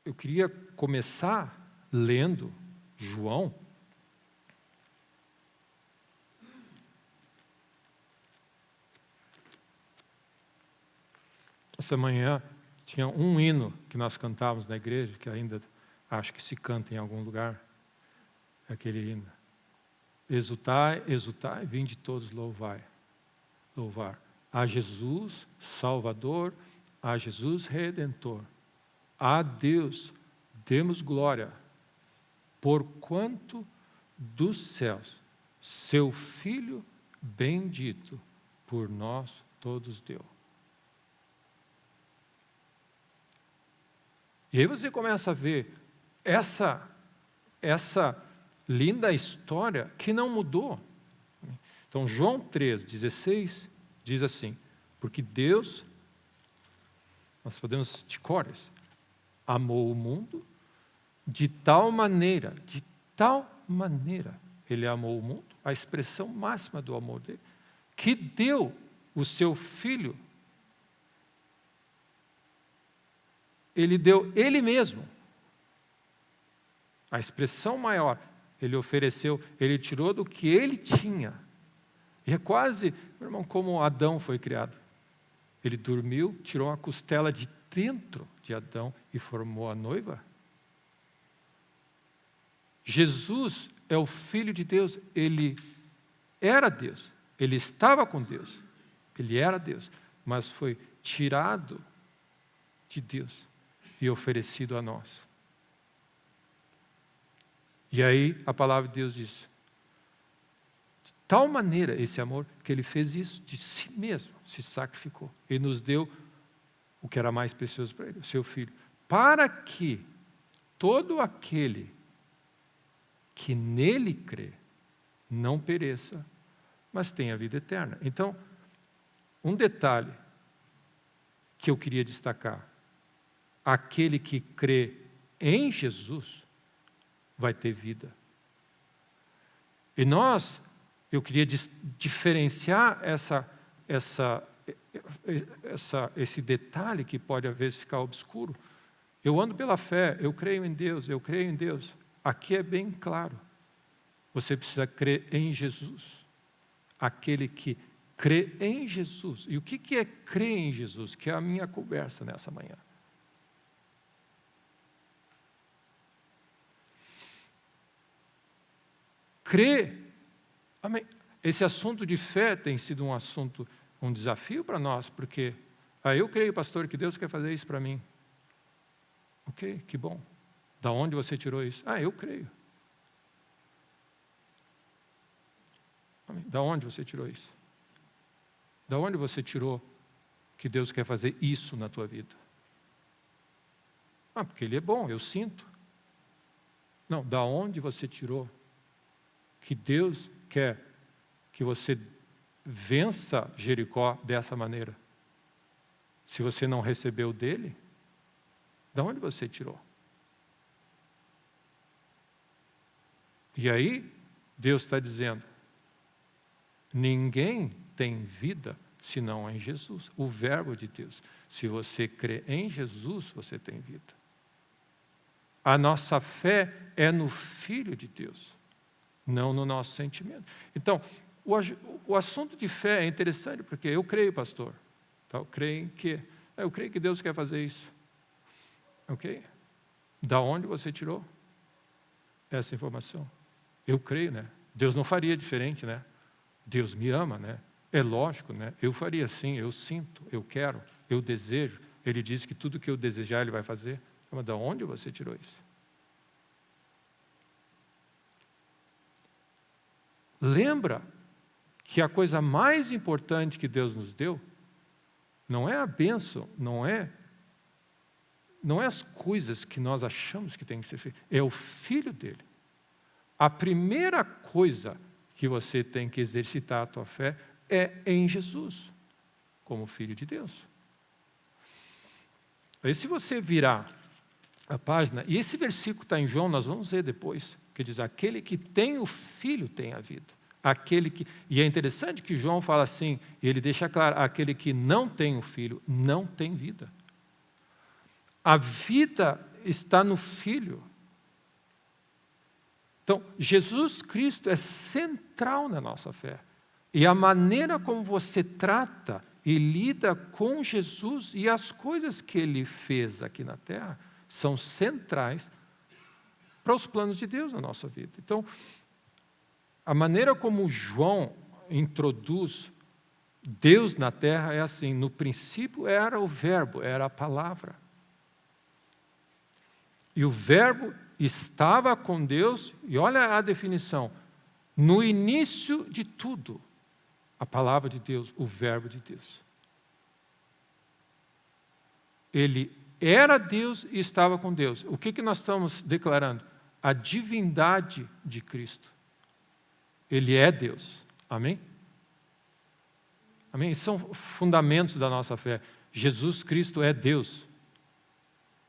eu queria começar lendo João. Essa manhã tinha um hino que nós cantávamos na igreja, que ainda acho que se canta em algum lugar, aquele hino. Exultai, exultai, vinde todos louvar. A Jesus Salvador, a Jesus Redentor, a Deus demos glória, porquanto dos céus seu Filho bendito por nós todos deu. E aí você começa a ver essa linda história que não mudou. Então, João 3,16 diz assim: porque Deus, nós podemos de cores, amou o mundo de tal maneira, Ele amou o mundo, a expressão máxima do amor dele, que deu o seu Filho. Ele deu Ele mesmo. A expressão maior, Ele ofereceu, Ele tirou do que Ele tinha. E é quase, meu irmão, como Adão foi criado. Ele dormiu, tirou a costela de dentro de Adão e formou a noiva. Jesus é o Filho de Deus. Ele era Deus. Ele estava com Deus. Ele era Deus. Mas foi tirado de Deus e oferecido a nós. E aí a palavra de Deus diz: de tal maneira esse amor, que Ele fez isso de si mesmo, se sacrificou. Ele nos deu o que era mais precioso para Ele, o seu Filho, para que todo aquele que nele crê não pereça, mas tenha vida eterna. Então, um detalhe que eu queria destacar: aquele que crê em Jesus vai ter vida. E eu queria diferenciar esse detalhe que pode às vezes ficar obscuro. Eu ando pela fé, eu creio em Deus, eu creio em Deus. Aqui é bem claro. Você precisa crer em Jesus. Aquele que crê em Jesus. E o que é crer em Jesus? Que é a minha conversa nessa manhã. Crer, amém. Esse assunto de fé tem sido um desafio para nós, porque eu creio, pastor, que Deus quer fazer isso para mim. Ok, que bom. Da onde você tirou isso? Eu creio. Amém. Da onde você tirou isso? Da onde você tirou que Deus quer fazer isso na tua vida? Porque Ele é bom, eu sinto. Não, da onde você tirou que Deus quer que você vença Jericó dessa maneira? Se você não recebeu dele, da onde você tirou? E aí, Deus está dizendo: ninguém tem vida senão em Jesus, o Verbo de Deus. Se você crê em Jesus, você tem vida. A nossa fé é no Filho de Deus, não no nosso sentimento. Então, o assunto de fé é interessante, porque eu creio, pastor. Então, eu creio em quê? Eu creio que Deus quer fazer isso. Ok? Da onde você tirou essa informação? Eu creio, né? Deus não faria diferente, né? Deus me ama, né? É lógico, né? Eu faria assim, eu sinto, eu quero, eu desejo. Ele diz que tudo que eu desejar, Ele vai fazer. Mas da onde você tirou isso? Lembra que a coisa mais importante que Deus nos deu não é a bênção, não é as coisas que nós achamos que tem que ser feito, é o Filho dele. A primeira coisa que você tem que exercitar a tua fé é em Jesus, como Filho de Deus. Aí se você virar a página, e esse versículo está em João, nós vamos ver depois, que diz: aquele que tem o Filho tem a vida. E é interessante que João fala assim, e ele deixa claro: aquele que não tem o Filho não tem vida. A vida está no Filho. Então, Jesus Cristo é central na nossa fé. E a maneira como você trata e lida com Jesus e as coisas que Ele fez aqui na Terra são centrais para os planos de Deus na nossa vida. Então, a maneira como João introduz Deus na Terra é assim: no princípio era o Verbo, era a palavra. E o Verbo estava com Deus, e olha a definição, no início de tudo, a palavra de Deus, o Verbo de Deus. Ele era Deus e estava com Deus. O que nós estamos declarando? A divindade de Cristo. Ele é Deus. Amém? Amém? Esses são fundamentos da nossa fé. Jesus Cristo é Deus.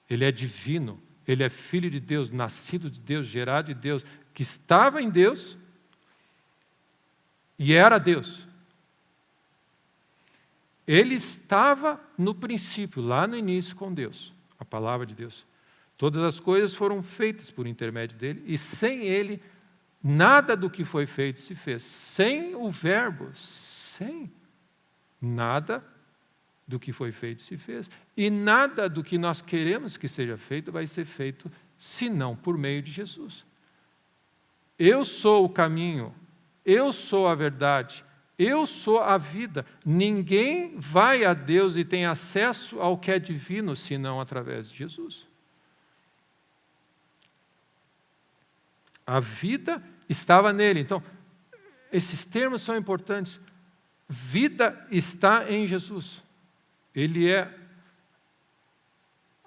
Ele é divino. Ele é Filho de Deus, nascido de Deus, gerado de Deus, que estava em Deus e era Deus. Ele estava no princípio, lá no início com Deus, a palavra de Deus. Todas as coisas foram feitas por intermédio dele, e sem ele, nada do que foi feito se fez. Sem o Verbo, sem nada do que foi feito se fez. E nada do que nós queremos que seja feito vai ser feito, senão por meio de Jesus. Eu sou o caminho, eu sou a verdade, eu sou a vida. Ninguém vai a Deus e tem acesso ao que é divino, senão através de Jesus. A vida estava nele. Então, esses termos são importantes. Vida está em Jesus. Ele é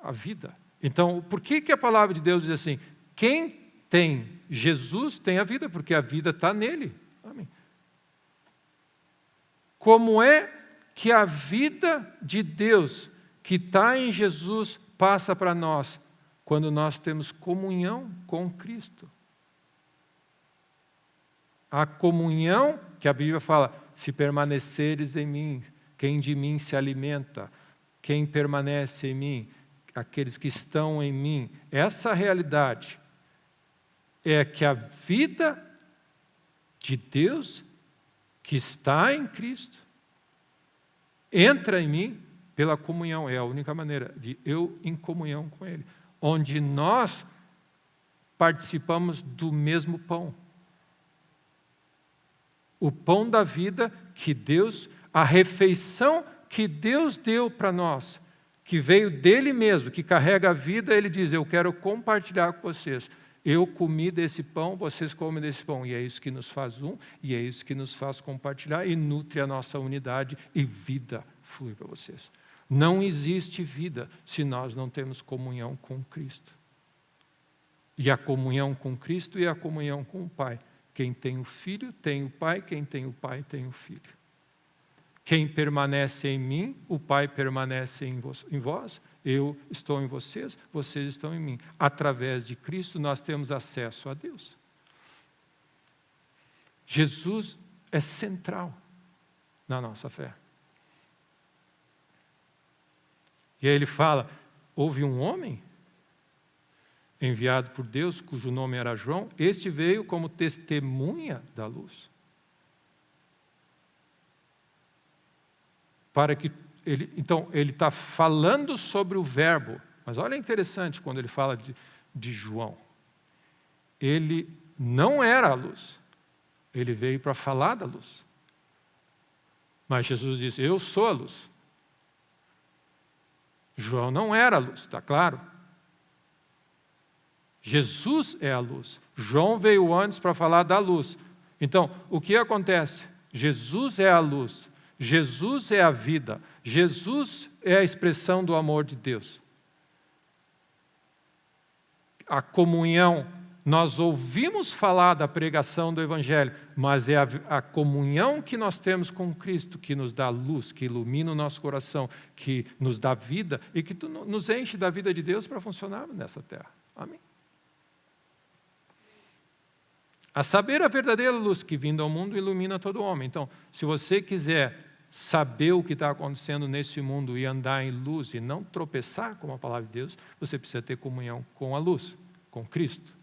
a vida. Então, por que a palavra de Deus diz assim? Quem tem Jesus tem a vida, porque a vida está nele. Amém. Como é que a vida de Deus que está em Jesus passa para nós? Quando nós temos comunhão com Cristo. A comunhão que a Bíblia fala, se permaneceres em mim, quem de mim se alimenta, quem permanece em mim, aqueles que estão em mim. Essa realidade é que a vida de Deus, que está em Cristo, entra em mim pela comunhão. É a única maneira de eu em comunhão com Ele. Onde nós participamos do mesmo pão. O pão da vida que Deus, a refeição que Deus deu para nós, que veio dele mesmo, que carrega a vida, Ele diz, eu quero compartilhar com vocês. Eu comi desse pão, vocês comem desse pão. E é isso que nos faz um, e é isso que nos faz compartilhar e nutre a nossa unidade e vida flui para vocês. Não existe vida se nós não temos comunhão com Cristo. E a comunhão com Cristo e a comunhão com o Pai. Quem tem o Filho tem o Pai, quem tem o Pai tem o Filho. Quem permanece em mim, o Pai permanece em vós, eu estou em vocês, vocês estão em mim. Através de Cristo nós temos acesso a Deus. Jesus é central na nossa fé. E aí ele fala, houve um homem enviado por Deus, cujo nome era João, este veio como testemunha da luz. Para que então, ele está falando sobre o Verbo, mas olha interessante quando ele fala de João. Ele não era a luz, ele veio para falar da luz. Mas Jesus disse, eu sou a luz. João não era a luz, está claro? Jesus é a luz. João veio antes para falar da luz. Então, o que acontece? Jesus é a luz. Jesus é a vida. Jesus é a expressão do amor de Deus. A comunhão, nós ouvimos falar da pregação do Evangelho, mas é a comunhão que nós temos com Cristo que nos dá luz, que ilumina o nosso coração, que nos dá vida e que nos enche da vida de Deus para funcionar nessa terra. Amém? A saber a verdadeira luz que vindo ao mundo ilumina todo homem. Então, se você quiser saber o que está acontecendo nesse mundo e andar em luz e não tropeçar com a palavra de Deus, você precisa ter comunhão com a luz, com Cristo.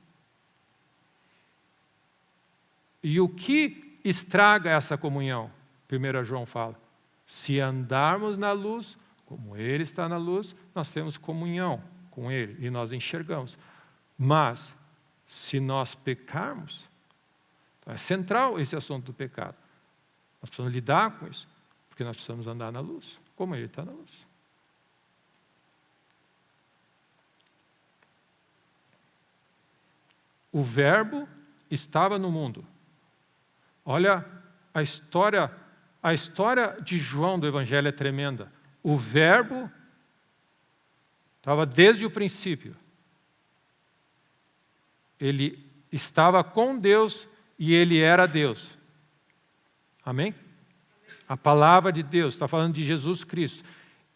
E o que estraga essa comunhão? 1 João fala, se andarmos na luz, como Ele está na luz, nós temos comunhão com Ele e nós enxergamos. Mas, se nós pecarmos, é central esse assunto do pecado. Nós precisamos lidar com isso, porque nós precisamos andar na luz, como Ele está na luz. O Verbo estava no mundo. Olha a história de João do Evangelho é tremenda. O Verbo estava desde o princípio. Ele estava com Deus e Ele era Deus. Amém? A palavra de Deus está falando de Jesus Cristo.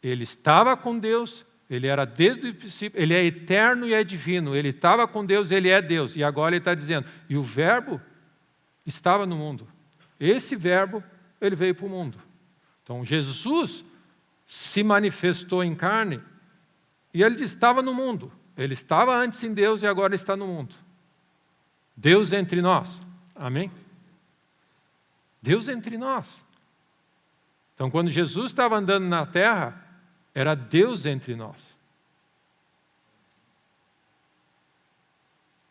Ele estava com Deus, Ele era desde o princípio, Ele é eterno e é divino. Ele estava com Deus, Ele é Deus. E agora Ele está dizendo, e o Verbo estava no mundo. Esse Verbo, Ele veio para o mundo. Então, Jesus se manifestou em carne e Ele estava no mundo. Ele estava antes em Deus e agora está no mundo. Deus entre nós. Amém? Deus entre nós. Então, quando Jesus estava andando na terra, era Deus entre nós.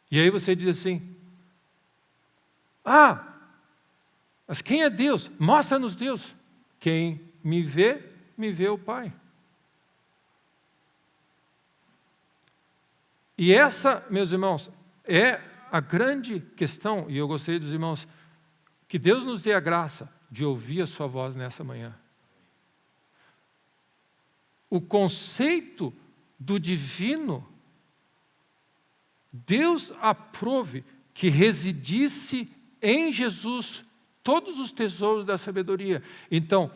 E aí você diz assim, mas quem é Deus? Mostra-nos Deus. Quem me vê o Pai. E essa, meus irmãos, é a grande questão, e eu gostaria dos irmãos, que Deus nos dê a graça de ouvir a sua voz nessa manhã. O conceito do divino, Deus aprove que residisse em Jesus todos os tesouros da sabedoria. Então,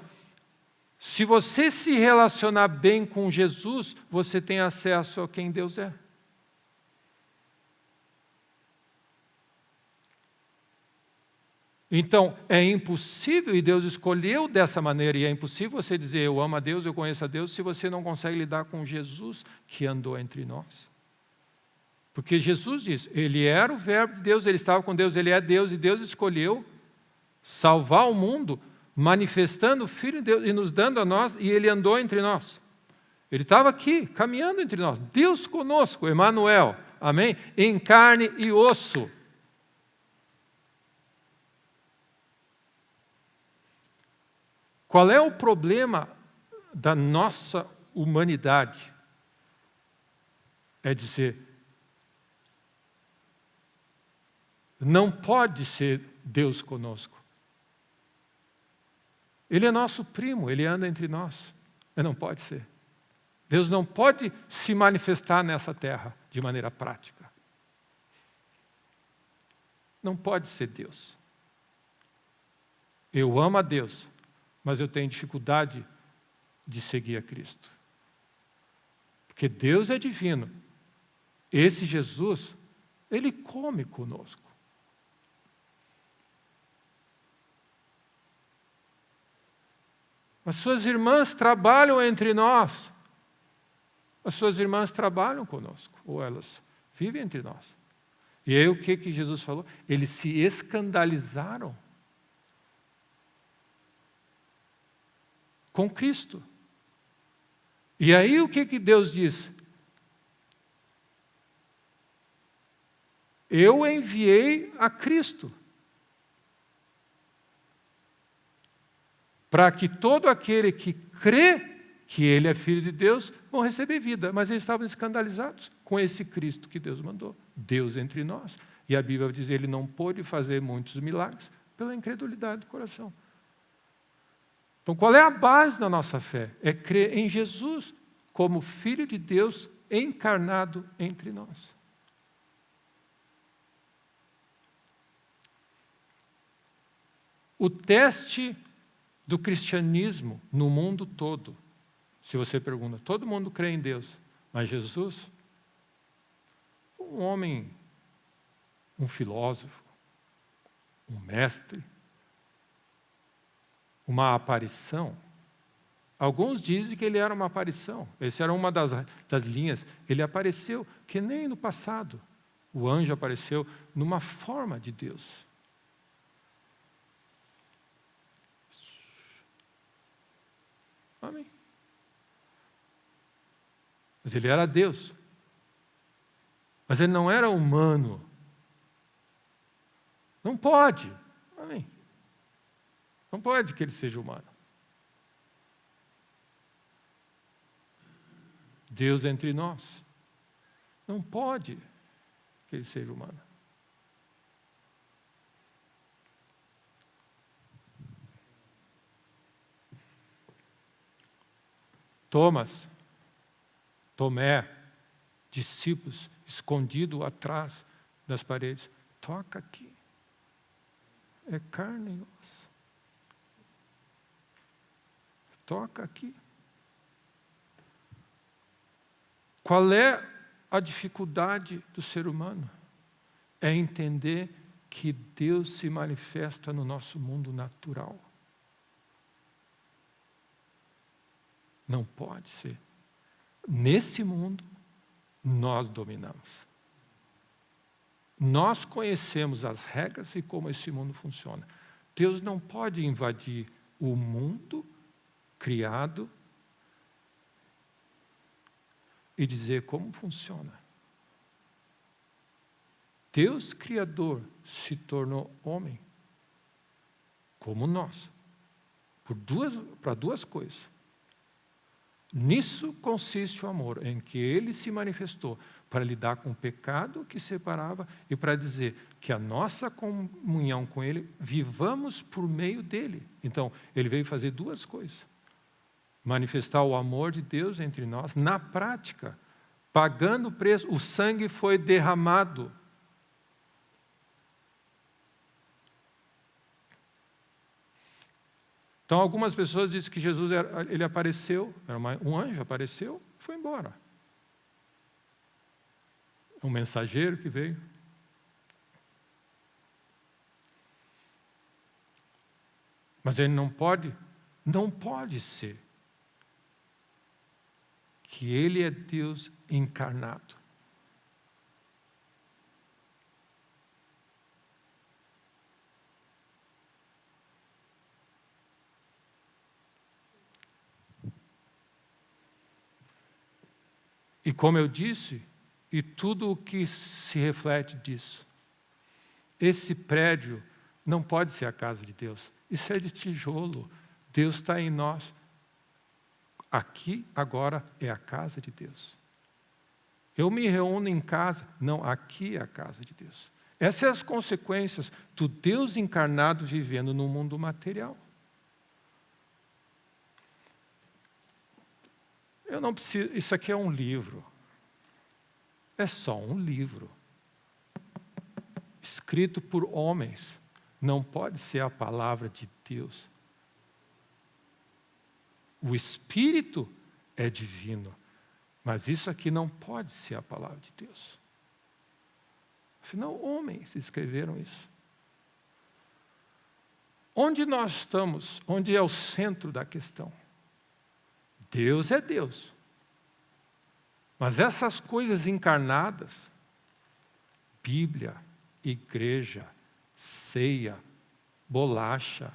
se você se relacionar bem com Jesus, você tem acesso a quem Deus é. Então, é impossível, e Deus escolheu dessa maneira, e é impossível você dizer, eu amo a Deus, eu conheço a Deus, se você não consegue lidar com Jesus que andou entre nós. Porque Jesus diz, Ele era o Verbo de Deus, Ele estava com Deus, Ele é Deus, e Deus escolheu salvar o mundo, manifestando o Filho de Deus e nos dando a nós, e Ele andou entre nós. Ele estava aqui, caminhando entre nós. Deus conosco, Emmanuel, amém? Em carne e osso. Qual é o problema da nossa humanidade? É dizer, não pode ser Deus conosco. Ele é nosso primo, Ele anda entre nós. Mas não pode ser. Deus não pode se manifestar nessa terra de maneira prática. Não pode ser Deus. Eu amo a Deus, mas eu tenho dificuldade de seguir a Cristo. Porque Deus é divino. Esse Jesus, Ele come conosco. As suas irmãs trabalham entre nós. As suas irmãs trabalham conosco, ou elas vivem entre nós. E aí o que Jesus falou? Eles se escandalizaram com Cristo. E aí o que Deus diz? Eu enviei a Cristo para que todo aquele que crê que Ele é Filho de Deus vão receber vida. Mas eles estavam escandalizados com esse Cristo que Deus mandou. Deus entre nós. E a Bíblia diz que Ele não pôde fazer muitos milagres pela incredulidade do coração. Então, qual é a base da nossa fé? É crer em Jesus como Filho de Deus encarnado entre nós. O teste do cristianismo no mundo todo, se você pergunta, todo mundo crê em Deus, mas Jesus, um homem, um filósofo, um mestre, uma aparição. Alguns dizem que ele era uma aparição. Essa era uma das linhas. Ele apareceu, que nem no passado. O anjo apareceu numa forma de Deus. Amém. Mas ele era Deus. Mas ele não era humano. Não pode. Amém. Não pode que ele seja humano. Deus entre nós. Não pode que ele seja humano. Tomé, discípulos, escondido atrás das paredes. Toca aqui. É carne e osso. Toca aqui. Qual é a dificuldade do ser humano? É entender que Deus se manifesta no nosso mundo natural. Não pode ser. Nesse mundo, nós dominamos. Nós conhecemos as regras e como esse mundo funciona. Deus não pode invadir o mundo criado e dizer como funciona. Deus Criador se tornou homem, como nós, para duas coisas. Nisso consiste o amor, em que Ele se manifestou para lidar com o pecado que separava e para dizer que a nossa comunhão com Ele, vivamos por meio dEle. Então, Ele veio fazer duas coisas. Manifestar o amor de Deus entre nós, na prática, pagando o preço, o sangue foi derramado. Então, algumas pessoas dizem que Jesus ele apareceu, um anjo apareceu e foi embora. Um mensageiro que veio. Mas ele não pode ser que ele é Deus encarnado. E como eu disse, e tudo o que se reflete disso, esse prédio não pode ser a casa de Deus. Isso é de tijolo. Deus está em nós. Aqui, agora, é a casa de Deus. Eu me reúno em casa. Não, aqui é a casa de Deus. Essas são as consequências do Deus encarnado vivendo no mundo material. Eu não preciso, isso aqui é um livro. É só um livro. Escrito por homens. Não pode ser a palavra de Deus. O Espírito é divino. Mas isso aqui não pode ser a palavra de Deus. Afinal, homens escreveram isso. Onde nós estamos? Onde é o centro da questão? Deus é Deus. Mas essas coisas encarnadas, Bíblia, igreja, ceia, bolacha,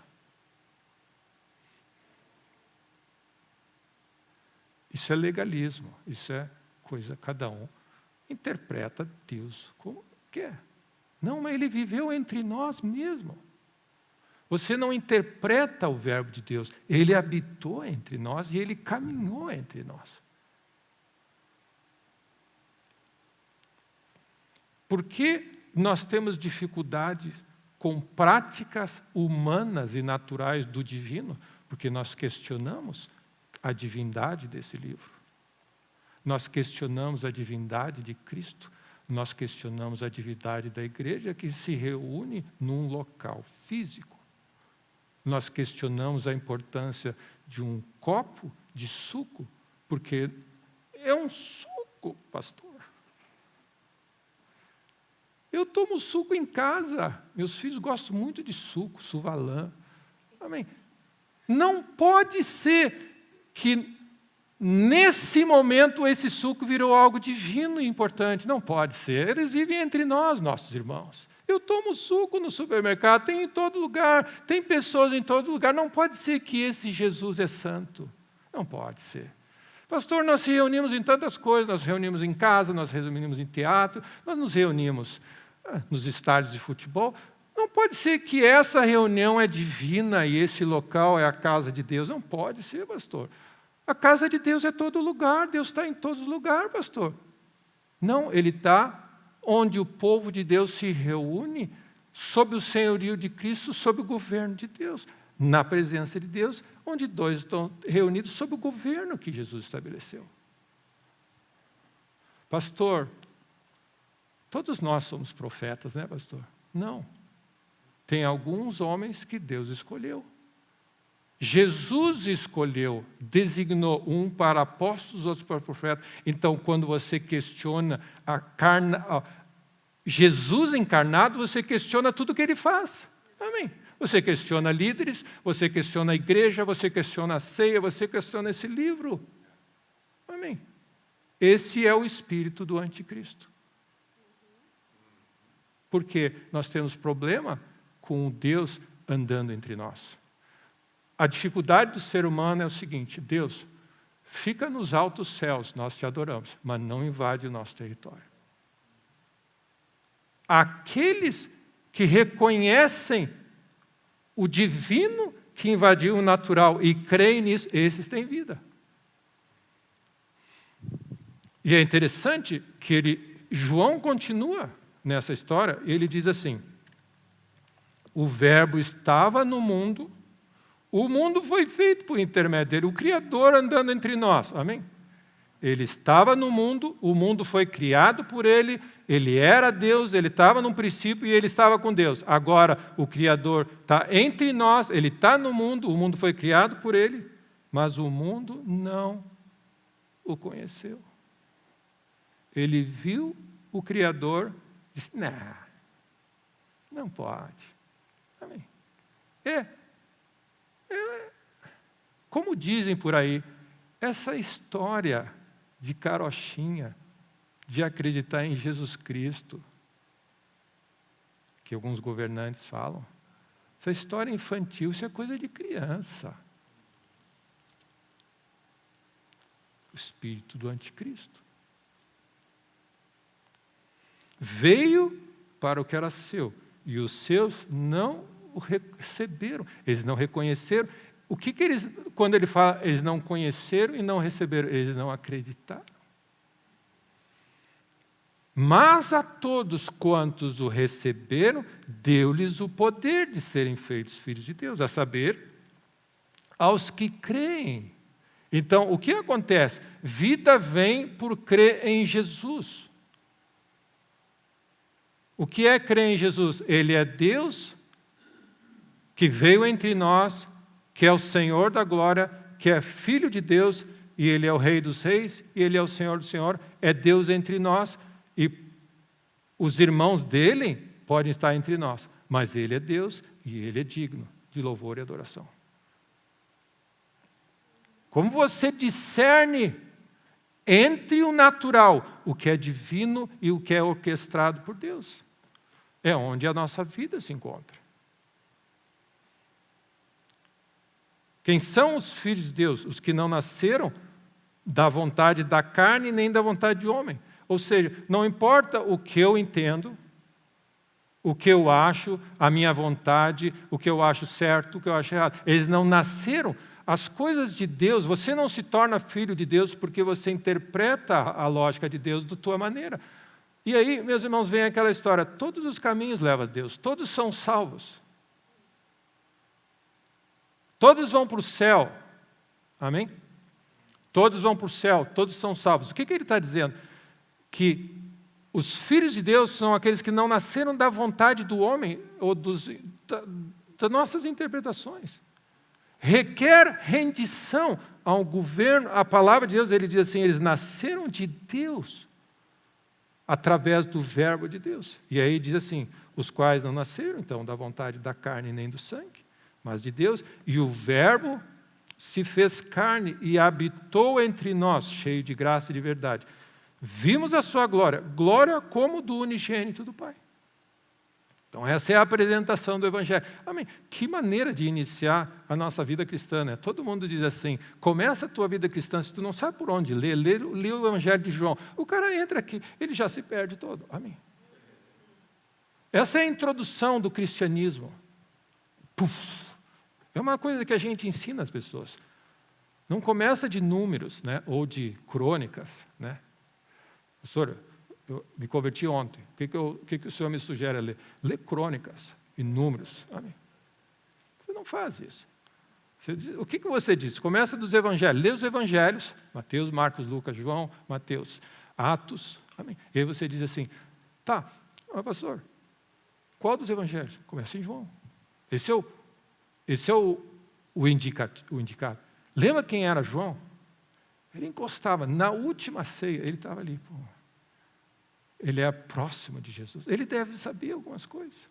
isso é legalismo, isso é coisa, cada um interpreta Deus como quer. Não, mas Ele viveu entre nós mesmo. Você não interpreta o verbo de Deus, Ele habitou entre nós e Ele caminhou entre nós. Por que nós temos dificuldade com práticas humanas e naturais do divino? Porque nós questionamos a divindade desse livro. Nós questionamos a divindade de Cristo. Nós questionamos a divindade da igreja que se reúne num local físico. Nós questionamos a importância de um copo de suco, porque é um suco, pastor. Eu tomo suco em casa. Meus filhos gostam muito de suco, suvalã. Amém. Não pode ser que nesse momento esse suco virou algo divino e importante. Não pode ser. Eles vivem entre nós, nossos irmãos. Eu tomo suco no supermercado, tem em todo lugar, tem pessoas em todo lugar. Não pode ser que esse Jesus é santo. Não pode ser. Pastor, nós nos reunimos em tantas coisas, nós nos reunimos em casa, nós nos reunimos em teatro, nós nos reunimos nos estádios de futebol. Não pode ser que essa reunião é divina e esse local é a casa de Deus. Não pode ser, pastor. A casa de Deus é todo lugar, Deus está em todos os lugares, pastor. Não, Ele está onde o povo de Deus se reúne sob o senhorio de Cristo, sob o governo de Deus. Na presença de Deus, onde dois estão reunidos sob o governo que Jesus estabeleceu. Pastor, todos nós somos profetas, né, pastor? Não. Tem alguns homens que Deus escolheu. Jesus escolheu, designou um para apóstolos, outros para profetas. Então, quando você questiona Jesus encarnado, você questiona tudo o que Ele faz. Amém. Você questiona líderes, você questiona a igreja, você questiona a ceia, você questiona esse livro. Amém. Esse é o espírito do anticristo. Porque nós temos problema com o Deus andando entre nós. A dificuldade do ser humano é o seguinte: Deus, fica nos altos céus, nós te adoramos, mas não invade o nosso território. Aqueles que reconhecem o divino que invadiu o natural e creem nisso, esses têm vida. E é interessante que João continua nessa história, e ele diz assim: o verbo estava no mundo, o mundo foi feito por intermédio dele, o Criador andando entre nós. Amém? Ele estava no mundo, o mundo foi criado por ele, ele era Deus, ele estava no princípio e ele estava com Deus. Agora, o Criador está entre nós, ele está no mundo, o mundo foi criado por ele, mas o mundo não o conheceu. Ele viu o Criador e disse: não pode. Amém. Como dizem por aí, essa história de carochinha, de acreditar em Jesus Cristo, que alguns governantes falam, essa história infantil, isso é coisa de criança. O espírito do anticristo veio para o que era seu, e os seus não o receberam, eles não reconheceram. O que eles, quando ele fala, eles não conheceram e não receberam, eles não acreditaram. Mas a todos quantos o receberam, deu-lhes o poder de serem feitos filhos de Deus, a saber, aos que creem. Então, o que acontece? Vida vem por crer em Jesus. O que é crer em Jesus? Ele é Deus que veio entre nós, que é o Senhor da glória, que é Filho de Deus, e Ele é o Rei dos Reis, e Ele é o Senhor do Senhor, é Deus entre nós, e os irmãos dele podem estar entre nós, mas Ele é Deus, e Ele é digno de louvor e adoração. Como você discerne entre o natural, o que é divino e o que é orquestrado por Deus? É onde a nossa vida se encontra. Quem são os filhos de Deus? Os que não nasceram da vontade da carne nem da vontade de homem. Ou seja, não importa o que eu entendo, o que eu acho, a minha vontade, o que eu acho certo, o que eu acho errado. Eles não nasceram. As coisas de Deus, você não se torna filho de Deus porque você interpreta a lógica de Deus da tua maneira. E aí, meus irmãos, vem aquela história, todos os caminhos levam a Deus, todos são salvos. Todos vão para o céu. Amém? Todos vão para o céu, todos são salvos. O que ele está dizendo? Que os filhos de Deus são aqueles que não nasceram da vontade do homem ou das nossas interpretações. Requer rendição ao governo. A palavra de Deus, ele diz assim, eles nasceram de Deus através do verbo de Deus. E aí diz assim, os quais não nasceram, então, da vontade da carne nem do sangue, mas de Deus. E o Verbo se fez carne e habitou entre nós, cheio de graça e de verdade. Vimos a sua glória, glória como do unigênito do Pai. Então essa é a apresentação do Evangelho. Amém. Que maneira de iniciar a nossa vida cristã, né? Todo mundo diz assim, começa a tua vida cristã, se tu não sabe por onde ler, lê o Evangelho de João. O cara entra aqui, ele já se perde todo. Amém. Essa é a introdução do cristianismo. Puf. É uma coisa que a gente ensina às pessoas. Não começa de números, né? Ou de crônicas, né? Pastor, eu me converti ontem. O que o senhor me sugere a ler? Lê crônicas e números. Amém. Você não faz isso. O que você diz? Começa dos evangelhos. Lê os evangelhos. Mateus, Marcos, Lucas, João, Mateus, Atos. Amém. E aí você diz assim, tá, pastor, qual dos evangelhos? Começa em João. Esse é o indicado. Lembra quem era João? Ele encostava. Na última ceia, ele estava ali. Pô. Ele é próximo de Jesus. Ele deve saber algumas coisas.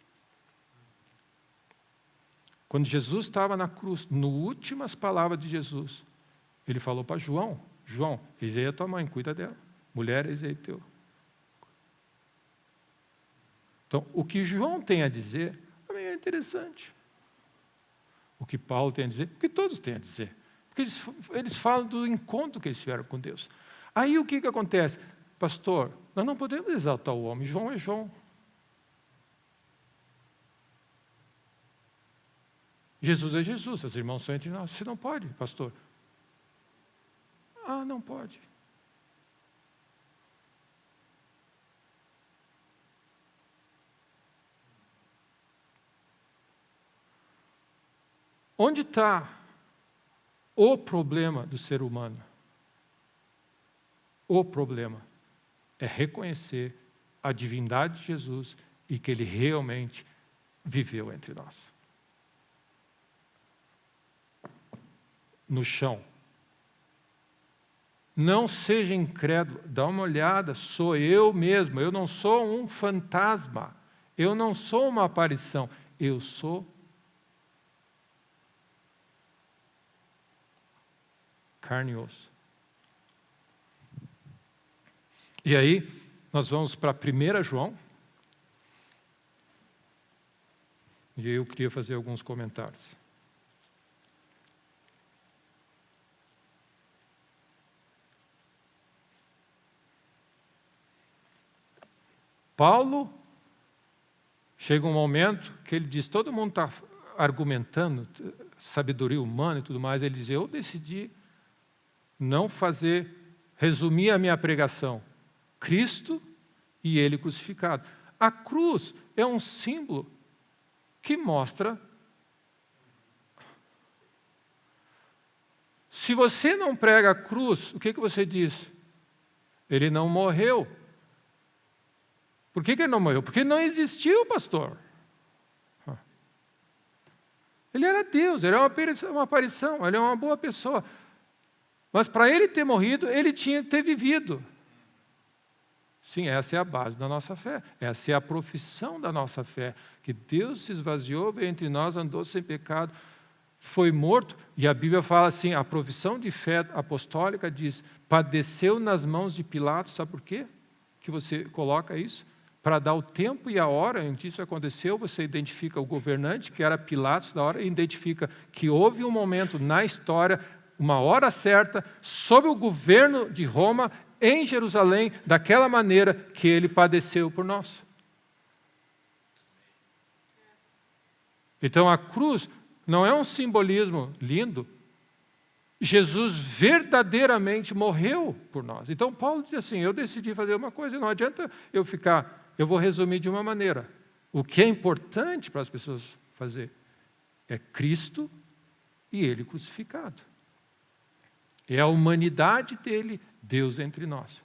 Quando Jesus estava na cruz, nas últimas palavras de Jesus, ele falou para João, João, eis aí a tua mãe, cuida dela. Mulher, eis aí teu. Então, o que João tem a dizer, também é interessante. O que Paulo tem a dizer, o que todos têm a dizer. Porque eles falam do encontro que eles tiveram com Deus. Aí o que acontece? Pastor, nós não podemos exaltar o homem. João é João. Jesus é Jesus. Os irmãos são entre nós. Você não pode, pastor. Ah, não pode. Onde está o problema do ser humano? O problema é reconhecer a divindade de Jesus e que Ele realmente viveu entre nós. No chão. Não seja incrédulo, dá uma olhada, sou eu mesmo, eu não sou um fantasma, eu não sou uma aparição, eu sou carne e osso. E aí, nós vamos para 1 João. E aí eu queria fazer alguns comentários. Paulo, chega um momento que ele diz, todo mundo está argumentando, sabedoria humana e tudo mais, ele diz, eu decidi não resumir a minha pregação, Cristo e Ele crucificado. A cruz é um símbolo que mostra. Se você não prega a cruz, o que você diz? Ele não morreu. Por que ele não morreu? Porque não existiu, pastor. Ele era Deus, ele era uma aparição, ele é uma boa pessoa. Mas para ele ter morrido, ele tinha que ter vivido. Sim, essa é a base da nossa fé. Essa é a profissão da nossa fé. Que Deus se esvaziou, veio entre nós, andou sem pecado, foi morto. E a Bíblia fala assim, a profissão de fé apostólica diz, padeceu nas mãos de Pilatos. Sabe por quê que você coloca isso? Para dar o tempo e a hora em que isso aconteceu, você identifica o governante, que era Pilatos da hora, e identifica que houve um momento na história, uma hora certa, sob o governo de Roma, em Jerusalém, daquela maneira que ele padeceu por nós. Então a cruz não é um simbolismo lindo. Jesus verdadeiramente morreu por nós. Então Paulo diz assim, eu decidi fazer uma coisa, não adianta eu vou resumir de uma maneira. O que é importante para as pessoas fazer é Cristo e Ele crucificado. É a humanidade dele, Deus entre nós.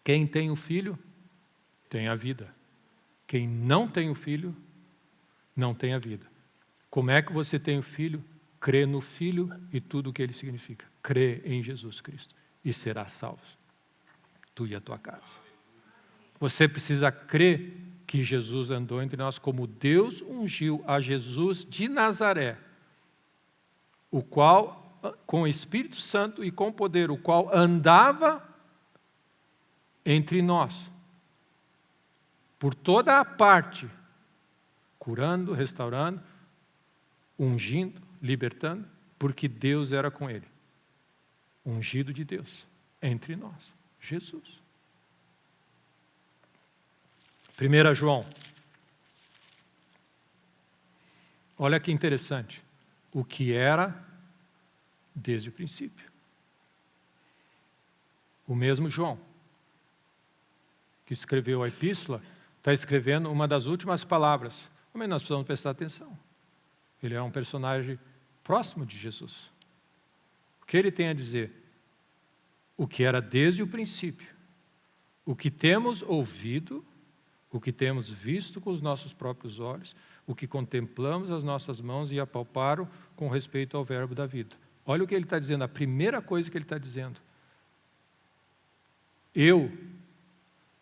Quem tem o Filho, tem a vida. Quem não tem o Filho, não tem a vida. Como é que você tem o Filho? Crê no Filho e tudo o que ele significa. Crê em Jesus Cristo e será salvo. Tu e a tua casa. Você precisa crer que Jesus andou entre nós, como Deus ungiu a Jesus de Nazaré, o qual, com o Espírito Santo e com poder, o qual andava entre nós, por toda a parte, curando, restaurando, ungindo, libertando, porque Deus era com ele. Ungido de Deus, entre nós, Jesus. 1 João. Olha que interessante. O que era desde o princípio. O mesmo João, que escreveu a epístola, está escrevendo uma das últimas palavras. Também nós precisamos prestar atenção. Ele é um personagem próximo de Jesus. O que ele tem a dizer? O que era desde o princípio. O que temos ouvido, o que temos visto com os nossos próprios olhos, o que contemplamos as nossas mãos e apalparam com respeito ao verbo da vida. Olha o que ele está dizendo, a primeira coisa que ele está dizendo. Eu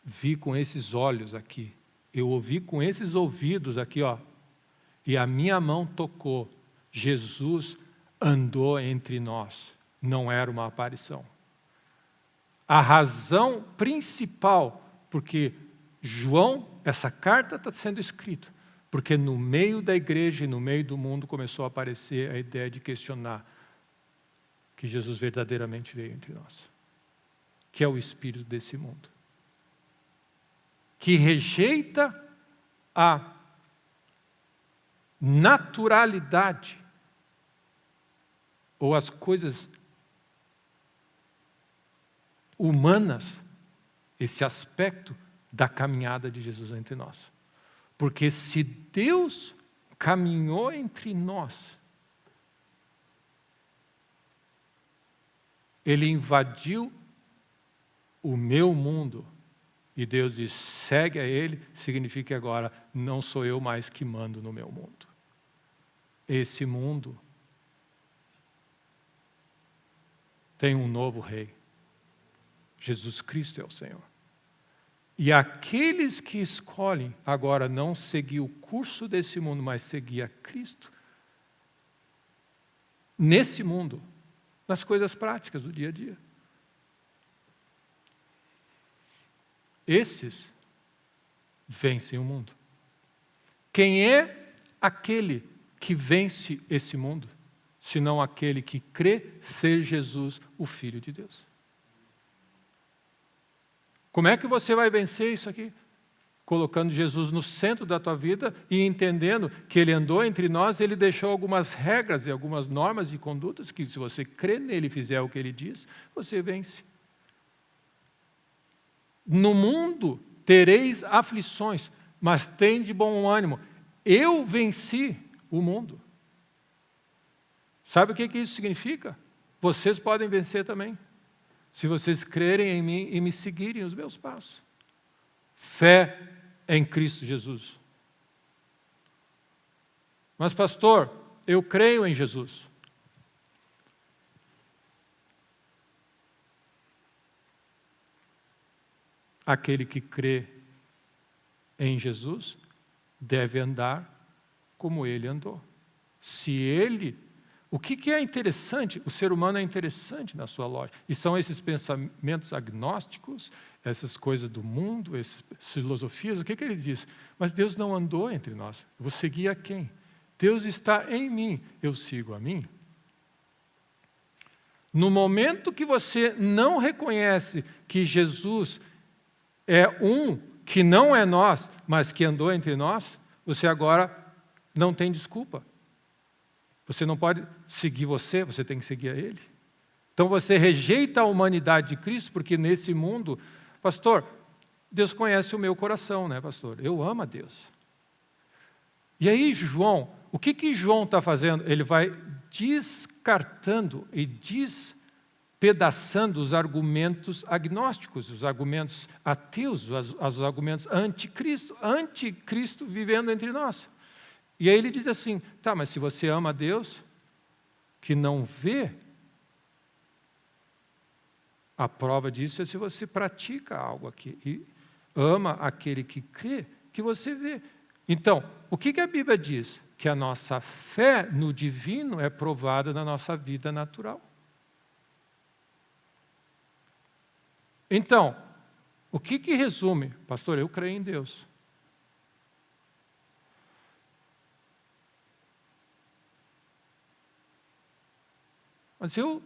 vi com esses olhos aqui, eu ouvi com esses ouvidos aqui, ó, e a minha mão tocou. Jesus andou entre nós, não era uma aparição. A razão principal, porque João, essa carta está sendo escrita, porque no meio da igreja e no meio do mundo começou a aparecer a ideia de questionar que Jesus verdadeiramente veio entre nós, que é o espírito desse mundo, que rejeita a naturalidade ou as coisas humanas, esse aspecto da caminhada de Jesus entre nós. Porque se Deus caminhou entre nós, Ele invadiu o meu mundo, e Deus diz, segue a Ele, significa que agora não sou eu mais que mando no meu mundo. Esse mundo tem um novo rei. Jesus Cristo é o Senhor. E aqueles que escolhem agora não seguir o curso desse mundo, mas seguir a Cristo, nesse mundo, nas coisas práticas do dia a dia, esses vencem o mundo. Quem é aquele que vence esse mundo, senão aquele que crê ser Jesus, o Filho de Deus? Como é que você vai vencer isso aqui? Colocando Jesus no centro da tua vida e entendendo que Ele andou entre nós, Ele deixou algumas regras e algumas normas de condutas que, se você crê nele e fizer o que Ele diz, você vence. No mundo tereis aflições, mas tende bom ânimo. Eu venci o mundo. Sabe o que isso significa? Vocês podem vencer também, se vocês crerem em mim e me seguirem os meus passos. Fé em Cristo Jesus. Mas pastor, eu creio em Jesus. Aquele que crê em Jesus deve andar como Ele andou. Se Ele... O que é interessante? O ser humano é interessante na sua lógica. E são esses pensamentos agnósticos, essas coisas do mundo, essas filosofias. O que ele diz? Mas Deus não andou entre nós. Eu vou seguir a quem? Deus está em mim, eu sigo a mim. No momento que você não reconhece que Jesus é um que não é nós, mas que andou entre nós, você agora não tem desculpa. Você não pode seguir você tem que seguir a Ele. Então você rejeita a humanidade de Cristo, porque nesse mundo, pastor, Deus conhece o meu coração, né, pastor? Eu amo a Deus. E aí, João, o que João está fazendo? Ele vai descartando e despedaçando os argumentos agnósticos, os argumentos ateus, os argumentos anticristo vivendo entre nós. E aí ele diz assim, tá, mas se você ama a Deus, que não vê, a prova disso é se você pratica algo aqui. E ama aquele que crê, que você vê. Então, o que a Bíblia diz? Que a nossa fé no divino é provada na nossa vida natural. Então, o que resume? Pastor, eu creio em Deus. Mas eu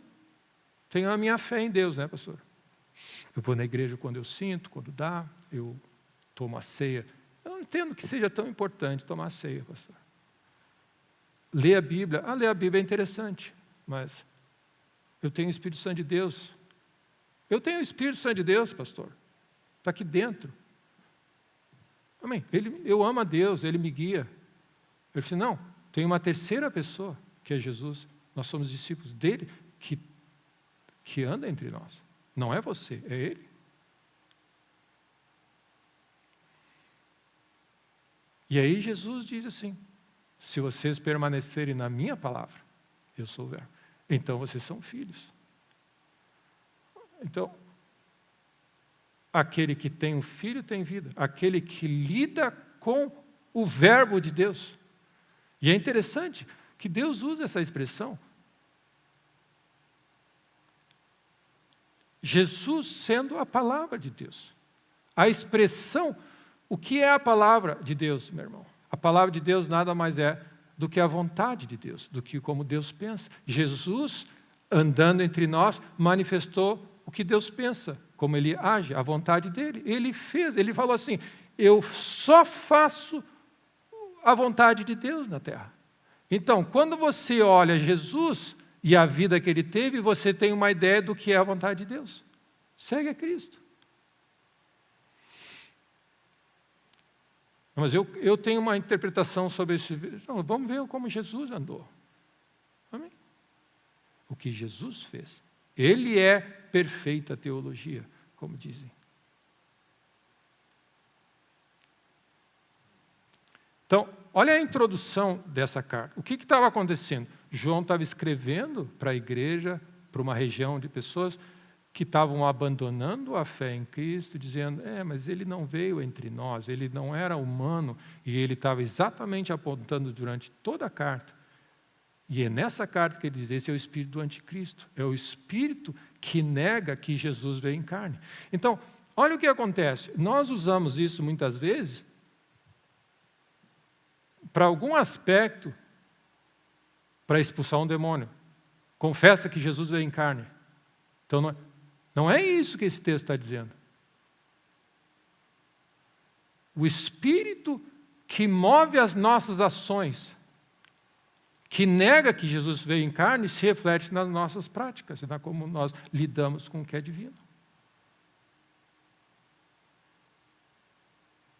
tenho a minha fé em Deus, né, pastor? Eu vou na igreja quando eu sinto, quando dá, eu tomo a ceia. Eu não entendo que seja tão importante tomar a ceia, pastor. Ler a Bíblia. Ler a Bíblia é interessante, mas eu tenho o Espírito Santo de Deus. Eu tenho o Espírito Santo de Deus, pastor. Está aqui dentro. Amém. Eu amo a Deus, Ele me guia. Eu disse, não, tem uma terceira pessoa, que é Jesus. Nós somos discípulos dele, que anda entre nós. Não é você, é Ele. E aí Jesus diz assim, se vocês permanecerem na minha palavra, eu sou o verbo, então vocês são filhos. Então, aquele que tem um filho tem vida. Aquele que lida com o verbo de Deus. E é interessante que Deus usa essa expressão. Jesus sendo a palavra de Deus. A expressão, o que é a palavra de Deus, meu irmão? A palavra de Deus nada mais é do que a vontade de Deus, do que como Deus pensa. Jesus, andando entre nós, manifestou o que Deus pensa, como Ele age, a vontade dEle. Ele falou assim, eu só faço a vontade de Deus na terra. Então, quando você olha Jesus e a vida que Ele teve, você tem uma ideia do que é a vontade de Deus. Segue a Cristo. Mas eu tenho uma interpretação sobre esse... Não, vamos ver como Jesus andou. Amém? O que Jesus fez. Ele é perfeita teologia, como dizem. Então, olha a introdução dessa carta. O que estava acontecendo? João estava escrevendo para a igreja, para uma região de pessoas que estavam abandonando a fé em Cristo, dizendo, mas ele não veio entre nós, ele não era humano, e ele estava exatamente apontando durante toda a carta. E é nessa carta que ele diz, esse é o espírito do anticristo, é o espírito que nega que Jesus veio em carne. Então, olha o que acontece, nós usamos isso muitas vezes para algum aspecto, para expulsar um demônio. Confessa que Jesus veio em carne. Então, não é isso que esse texto está dizendo. O Espírito que move as nossas ações, que nega que Jesus veio em carne, se reflete nas nossas práticas, na como nós lidamos com o que é divino.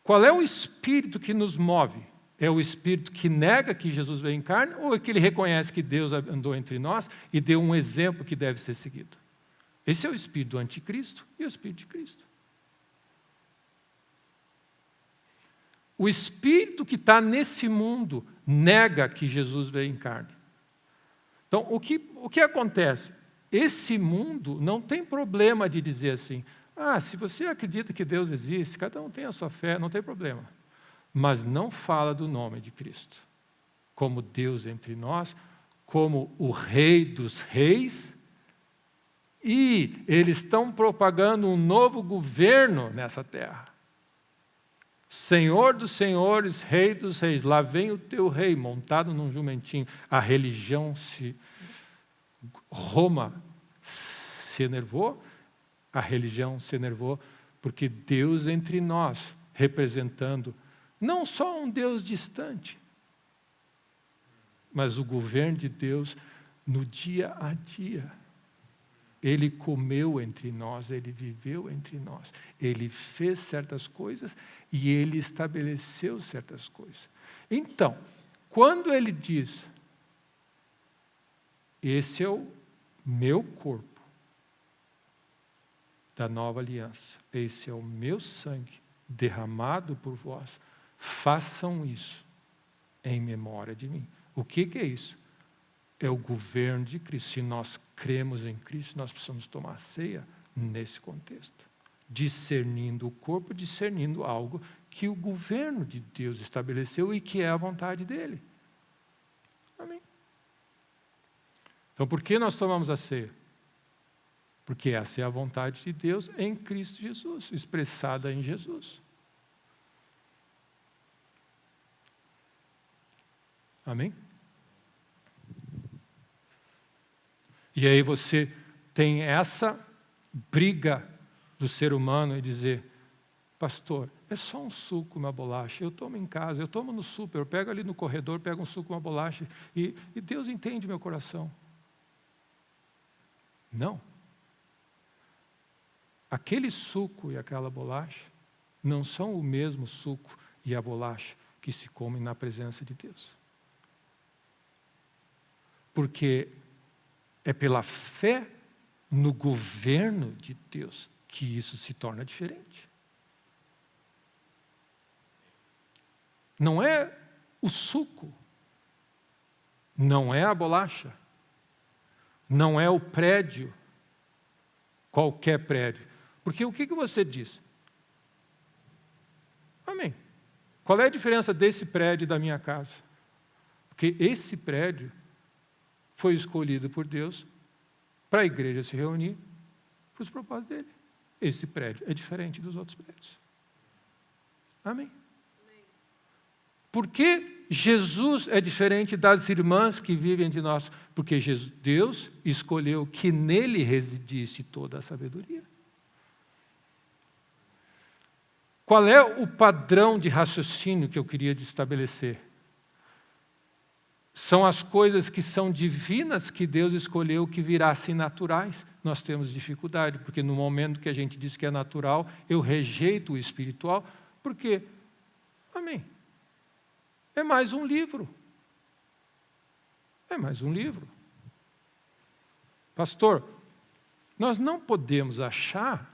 Qual é o Espírito que nos move? É o Espírito que nega que Jesus veio em carne, ou é que ele reconhece que Deus andou entre nós e deu um exemplo que deve ser seguido? Esse é o Espírito do anticristo e o Espírito de Cristo. O Espírito que está nesse mundo nega que Jesus veio em carne. Então, o que acontece? Esse mundo não tem problema de dizer assim, se você acredita que Deus existe, cada um tem a sua fé, não tem problema. Mas não fala do nome de Cristo, como Deus entre nós, como o Rei dos Reis, e eles estão propagando um novo governo nessa terra. Senhor dos senhores, Rei dos reis, lá vem o teu rei, montado num jumentinho. A religião Roma se enervou, a religião se enervou, porque Deus entre nós, representando não só um Deus distante, mas o governo de Deus no dia a dia. Ele comeu entre nós, Ele viveu entre nós, Ele fez certas coisas e Ele estabeleceu certas coisas. Então, quando Ele diz, esse é o meu corpo da nova aliança, esse é o meu sangue derramado por vós, façam isso em memória de mim. O que é isso? É o governo de Cristo. Se nós cremos em Cristo, nós precisamos tomar ceia nesse contexto. discernindo o corpo, discernindo algo que o governo de Deus estabeleceu e que é a vontade dele. Amém. Então, por que nós tomamos a ceia? Porque essa é a vontade de Deus em Cristo Jesus, expressada em Jesus. Amém? E aí você tem essa briga do ser humano e dizer, pastor, é só um suco, uma bolacha, eu tomo em casa, eu tomo no súper, eu pego ali no corredor, pego um suco, uma bolacha, e Deus entende meu coração. Não. Aquele suco e aquela bolacha não são o mesmo suco e a bolacha que se comem na presença de Deus. Porque é pela fé no governo de Deus que isso se torna diferente. Não é o suco, não é a bolacha, não é o prédio, qualquer prédio. Porque o que você diz? Amém. Qual é a diferença desse prédio da minha casa? Porque esse prédio foi escolhido por Deus para a igreja se reunir para os propósitos dele. Esse prédio é diferente dos outros prédios. Amém. Por que Jesus é diferente das irmãs que vivem entre nós? Porque Deus escolheu que nele residisse toda a sabedoria. Qual é o padrão de raciocínio que eu queria estabelecer? São as coisas que são divinas que Deus escolheu que virassem naturais. Nós temos dificuldade, porque no momento que a gente diz que é natural, eu rejeito o espiritual, porque, amém, é mais um livro. É mais um livro. Pastor, nós não podemos achar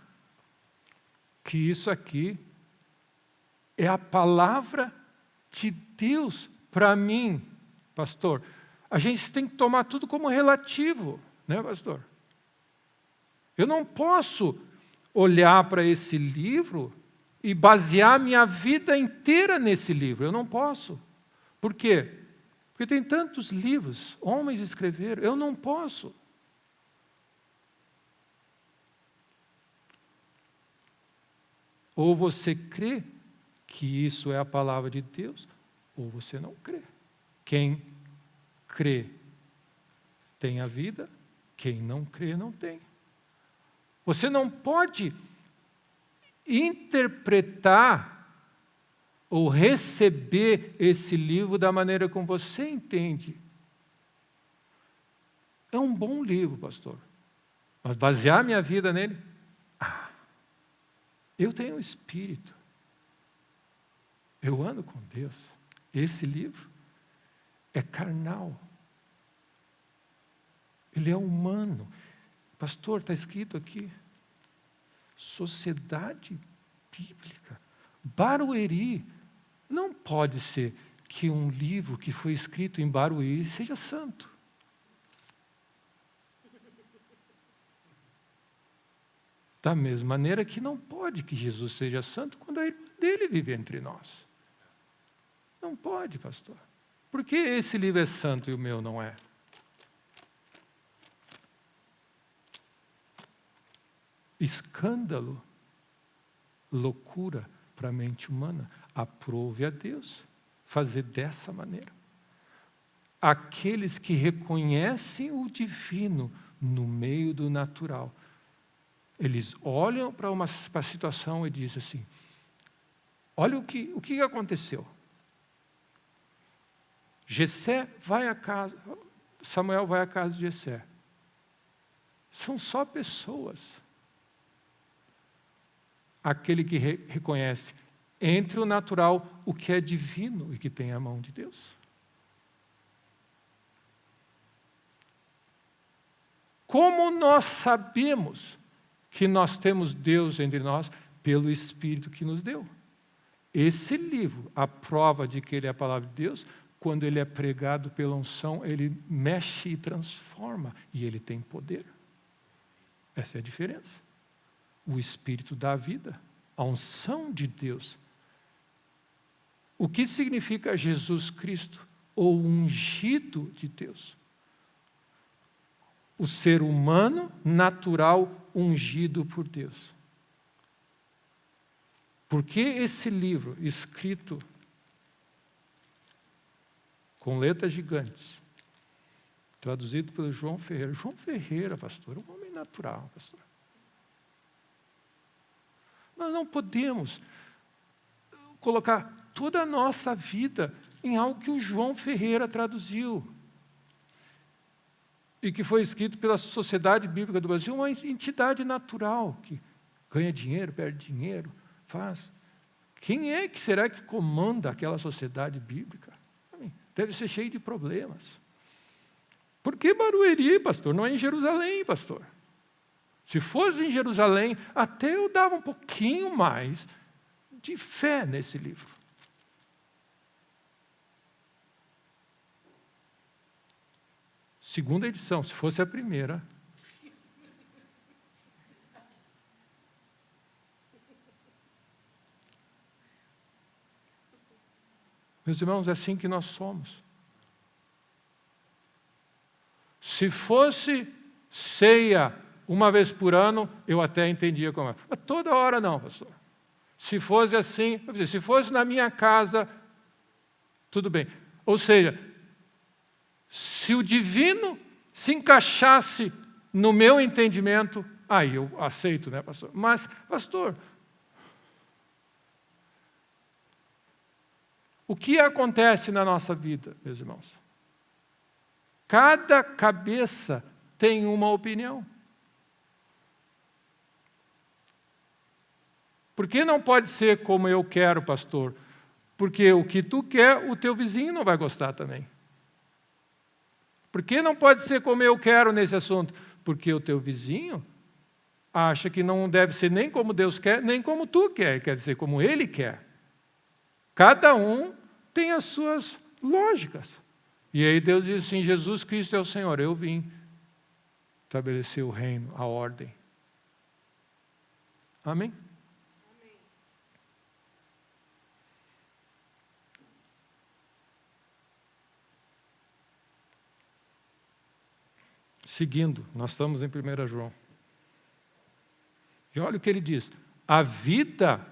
que isso aqui é a palavra de Deus para mim. Pastor, a gente tem que tomar tudo como relativo, né, pastor? Eu não posso olhar para esse livro e basear minha vida inteira nesse livro. Eu não posso. Por quê? Porque tem tantos livros, homens escreveram, eu não posso. Ou você crê que isso é a palavra de Deus, ou você não crê. Quem crê tem a vida, quem não crê não tem. Você não pode interpretar ou receber esse livro da maneira como você entende. É um bom livro, pastor. Mas basear minha vida nele? Eu tenho um espírito. Eu ando com Deus. Esse livro é carnal. Ele é humano. Pastor, está escrito aqui. Sociedade bíblica. Barueri. Não pode ser que um livro que foi escrito em Barueri seja santo. Da mesma maneira que não pode que Jesus seja santo quando a irmã dele vive entre nós. Não pode, pastor. Por que esse livro é santo e o meu não é? Escândalo, loucura para a mente humana. Aprove a Deus fazer dessa maneira. Aqueles que reconhecem o divino no meio do natural, eles olham para a situação e dizem assim, olha o que aconteceu. Jessé vai à casa, Samuel vai à casa de Jessé. São só pessoas. Aquele que reconhece entre o natural o que é divino e que tem a mão de Deus. Como nós sabemos que nós temos Deus entre nós? Pelo Espírito que nos deu. Esse livro, a prova de que ele é a palavra de Deus, quando ele é pregado pela unção, ele mexe e transforma, e ele tem poder. Essa é a diferença. o Espírito da vida, a unção de Deus. O que significa Jesus Cristo? O ungido de Deus. O ser humano natural ungido por Deus. Por que esse livro, escrito com letras gigantes, traduzido pelo João Ferreira? João Ferreira, pastor, um homem natural, pastor. Nós não podemos colocar toda a nossa vida em algo que o João Ferreira traduziu e que foi escrito pela Sociedade Bíblica do Brasil, uma entidade natural que ganha dinheiro, perde dinheiro, faz. Quem é que será que comanda aquela sociedade bíblica? Deve ser cheio de problemas. Por que Barueri, pastor? Não é em Jerusalém, pastor. Se fosse em Jerusalém, até eu dava um pouquinho mais de fé nesse livro. Segunda edição, se fosse a primeira. Meus irmãos, é assim que nós somos. Se fosse ceia uma vez por ano, eu até entendia como é. Mas toda hora não, pastor. Se fosse assim, se fosse na minha casa, tudo bem. Ou seja, se o divino se encaixasse no meu entendimento, aí eu aceito, né, pastor? Mas, pastor, o que acontece na nossa vida, meus irmãos? Cada cabeça tem uma opinião. Por que não pode ser como eu quero, pastor? Porque o que tu quer, o teu vizinho não vai gostar também. Por que não pode ser como eu quero nesse assunto? Porque o teu vizinho acha que não deve ser nem como Deus quer, nem como tu quer dizer, como ele quer. Cada um tem as suas lógicas. E aí Deus diz assim, Jesus Cristo é o Senhor, eu vim estabelecer o reino, a ordem. Amém? Seguindo, nós estamos em 1 João. E olha o que ele diz. A vida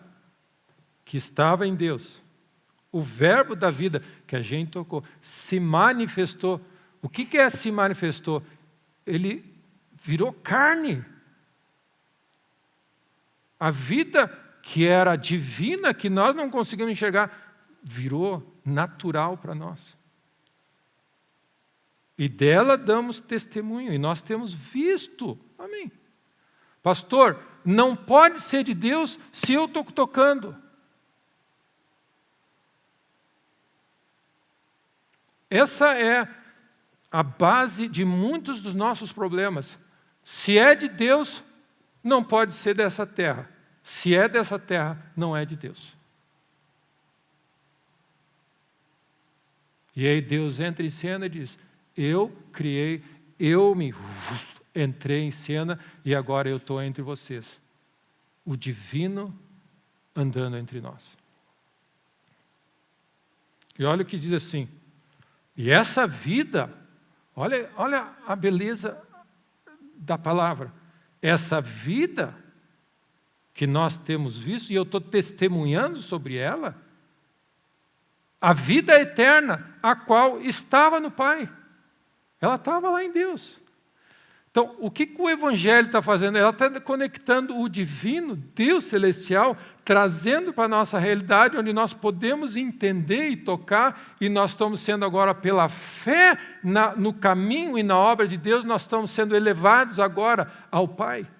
que estava em Deus, o verbo da vida que a gente tocou, se manifestou. O que é se manifestou? Ele virou carne. A vida que era divina, que nós não conseguimos enxergar, virou natural para nós. E dela damos testemunho, e nós temos visto. Amém. Pastor, não pode ser de Deus se eu estou tocando. Essa é a base de muitos dos nossos problemas. Se é de Deus, não pode ser dessa terra. Se é dessa terra, não é de Deus. E aí Deus entra em cena e diz, eu criei, eu me entrei em cena e agora eu estou entre vocês. O divino andando entre nós. E olha o que diz assim, e essa vida, olha a beleza da palavra, essa vida que nós temos visto, e eu estou testemunhando sobre ela, a vida eterna, a qual estava no Pai. Ela estava lá em Deus. Então, o que o Evangelho está fazendo? Ela está conectando o divino, Deus celestial, trazendo para a nossa realidade, onde nós podemos entender e tocar, e nós estamos sendo agora, pela fé no caminho e na obra de Deus, nós estamos sendo elevados agora ao Pai.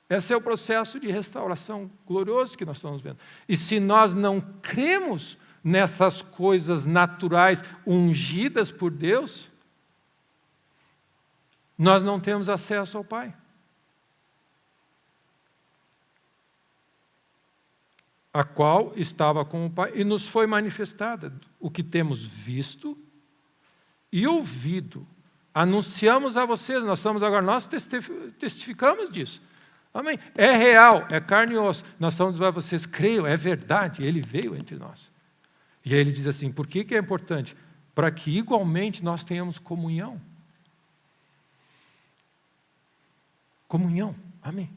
Esse é o processo de restauração glorioso que nós estamos vendo. E se nós não cremos nessas coisas naturais ungidas por Deus, nós não temos acesso ao Pai. A qual estava com o Pai e nos foi manifestada. O que temos visto e ouvido. Anunciamos a vocês, nós testificamos disso. Amém? É real, é carne e osso. Nós estamos dizendo, vocês creiam, é verdade, ele veio entre nós. E aí ele diz assim, por que é importante? Para que igualmente nós tenhamos comunhão. Comunhão, amém?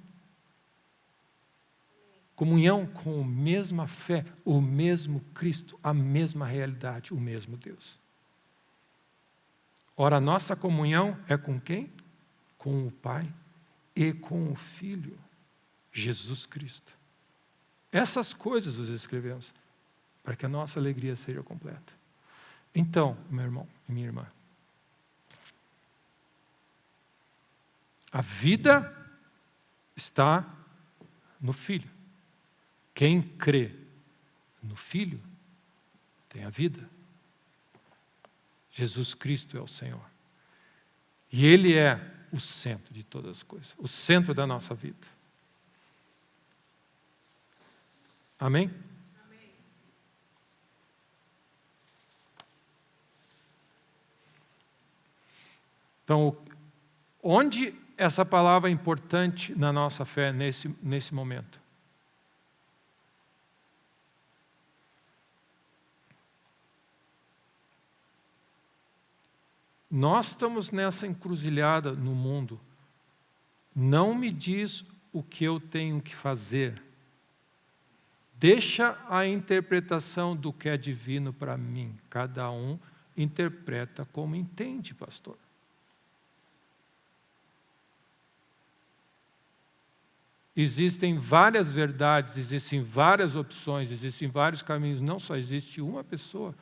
Comunhão com a mesma fé, o mesmo Cristo, a mesma realidade, o mesmo Deus. Ora, a nossa comunhão é com quem? Com o Pai e com o Filho, Jesus Cristo. Essas coisas nós escrevemos, para que a nossa alegria seja completa. Então, meu irmão e minha irmã, a vida está no Filho. Quem crê no Filho tem a vida. Jesus Cristo é o Senhor. E Ele é o centro de todas as coisas, o centro da nossa vida. Amém? Amém. Então, onde essa palavra é importante na nossa fé nesse momento? Nós estamos nessa encruzilhada no mundo. Não me diz o que eu tenho que fazer. Deixa a interpretação do que é divino para mim. Cada um interpreta como entende, pastor. Existem várias verdades, existem várias opções, existem vários caminhos. Não só existe uma pessoa.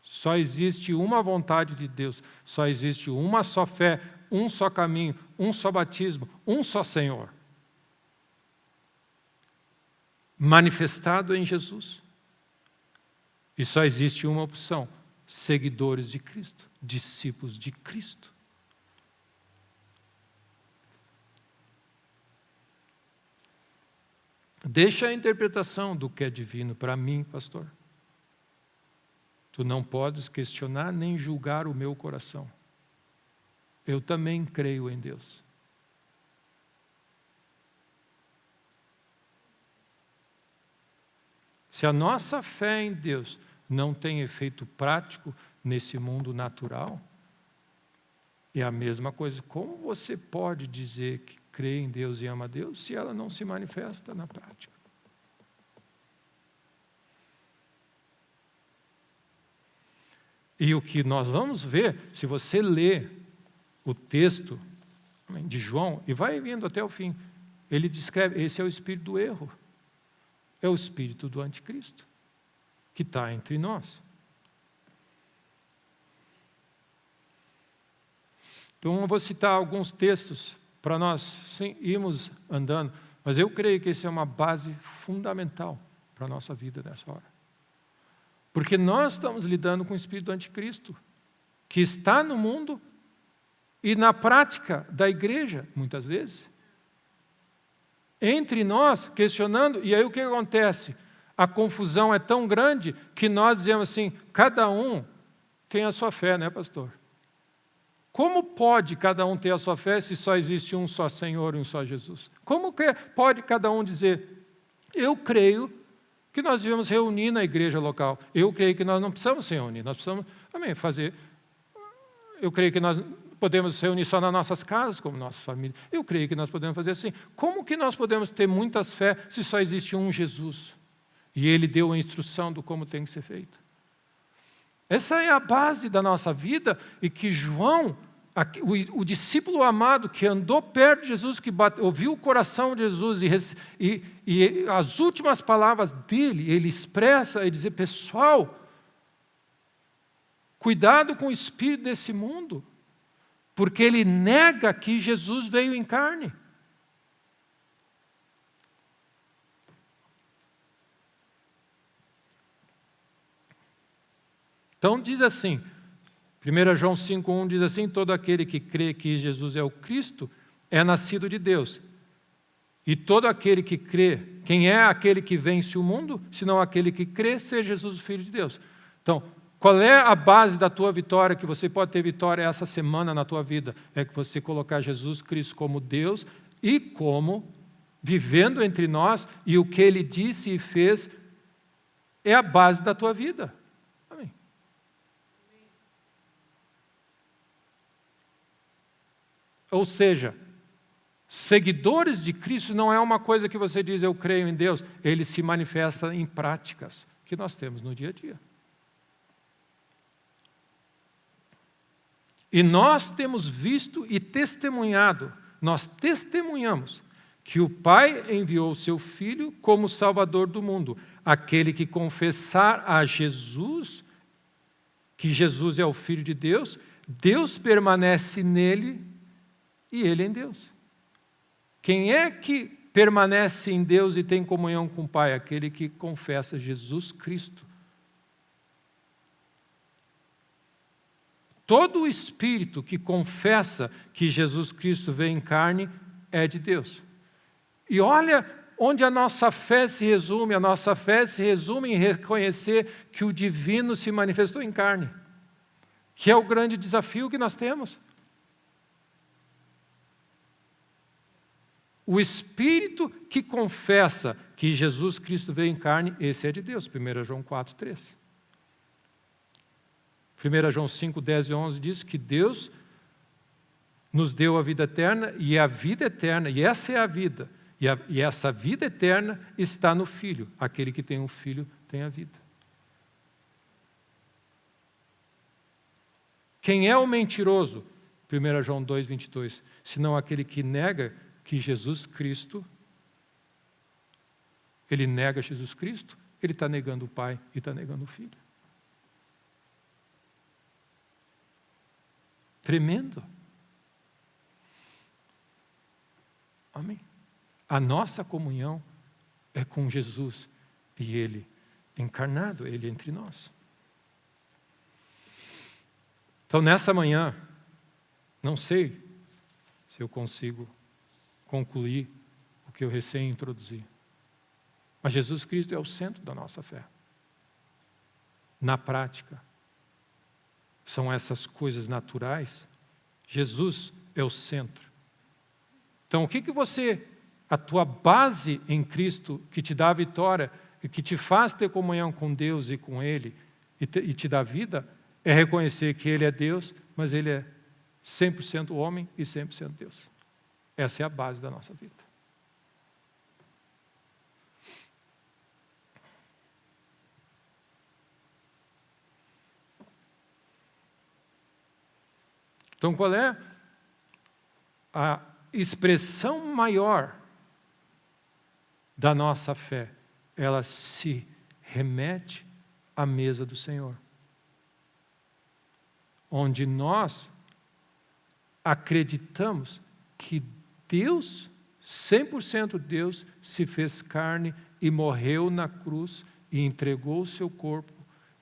Só existe uma vontade de Deus, só existe uma só fé, um só caminho, um só batismo, um só Senhor. Manifestado em Jesus. E só existe uma opção: seguidores de Cristo, discípulos de Cristo. Deixa a interpretação do que é divino para mim, pastor. Tu não podes questionar nem julgar o meu coração. Eu também creio em Deus. Se a nossa fé em Deus não tem efeito prático nesse mundo natural, é a mesma coisa. Como você pode dizer que crê em Deus e ama a Deus se ela não se manifesta na prática? E o que nós vamos ver, se você ler o texto de João, e vai vindo até o fim, ele descreve, esse é o espírito do erro, é o espírito do anticristo, que está entre nós. Então, eu vou citar alguns textos para nós sim, irmos andando, mas eu creio que isso é uma base fundamental para a nossa vida nessa hora. Porque nós estamos lidando com o espírito do anticristo, que está no mundo e na prática da igreja, muitas vezes. Entre nós, questionando, e aí o que acontece? A confusão é tão grande que nós dizemos assim, cada um tem a sua fé, né, pastor? Como pode cada um ter a sua fé se só existe um só Senhor e um só Jesus? Como que pode cada um dizer, eu creio que nós devemos reunir na igreja local. Eu creio que nós não precisamos se reunir, nós precisamos também fazer. Eu creio que nós podemos se reunir só nas nossas casas, como nossa família. Eu creio que nós podemos fazer assim. Como que nós podemos ter muitas fé se só existe um Jesus? E Ele deu a instrução do como tem que ser feito. Essa é a base da nossa vida e que João, o discípulo amado que andou perto de Jesus, que ouviu o coração de Jesus e as últimas palavras dele, ele expressa e diz, pessoal, cuidado com o espírito desse mundo, porque ele nega que Jesus veio em carne. Então diz assim, 1 João 5,1 diz assim, todo aquele que crê que Jesus é o Cristo é nascido de Deus. E todo aquele que crê, quem é aquele que vence o mundo, senão aquele que crê ser Jesus o Filho de Deus. Então, Qual é a base da tua vitória, que você pode ter vitória essa semana na tua vida? É que você colocar Jesus Cristo como Deus e como vivendo entre nós, e o que Ele disse e fez é a base da tua vida. Amém. Ou seja, seguidores de Cristo não é uma coisa que você diz, eu creio em Deus. Ele se manifesta em práticas que nós temos no dia a dia. E nós temos visto e testemunhado, nós testemunhamos que o Pai enviou o seu Filho como Salvador do mundo. Aquele que confessar a Jesus, que Jesus é o Filho de Deus, Deus permanece nele e ele em Deus. Quem é que permanece em Deus e tem comunhão com o Pai? Aquele que confessa Jesus Cristo. Todo o espírito que confessa que Jesus Cristo veio em carne é de Deus. E olha onde a nossa fé se resume. A nossa fé se resume em reconhecer que o divino se manifestou em carne, que é o grande desafio que nós temos. O espírito que confessa que Jesus Cristo veio em carne, esse é de Deus. 1 João 4:3. 1 João 5, 10 e 11 diz que Deus nos deu a vida eterna, e a vida eterna, e essa é a vida, e essa vida eterna está no Filho. Aquele que tem um Filho tem a vida. Quem é o mentiroso? 1 João 2, 22. Senão aquele que nega que Jesus Cristo, ele nega Jesus Cristo, ele está negando o Pai e está negando o Filho. Tremendo. Amém. A nossa comunhão é com Jesus e Ele encarnado, Ele entre nós. Então, nessa manhã, não sei se eu consigo concluir o que eu recém introduzi, mas Jesus Cristo é o centro da nossa fé. Na prática, são essas coisas naturais. Jesus é o centro. Então, o que você, a tua base em Cristo, que te dá a vitória e que te faz ter comunhão com Deus e com Ele e te dá vida, é reconhecer que Ele é Deus, mas Ele é 100% homem e 100% Deus. Essa é a base da nossa vida. Então, qual é a expressão maior da nossa fé? Ela se remete à mesa do Senhor, onde nós acreditamos que Deus, 100% Deus, se fez carne e morreu na cruz e entregou o seu corpo.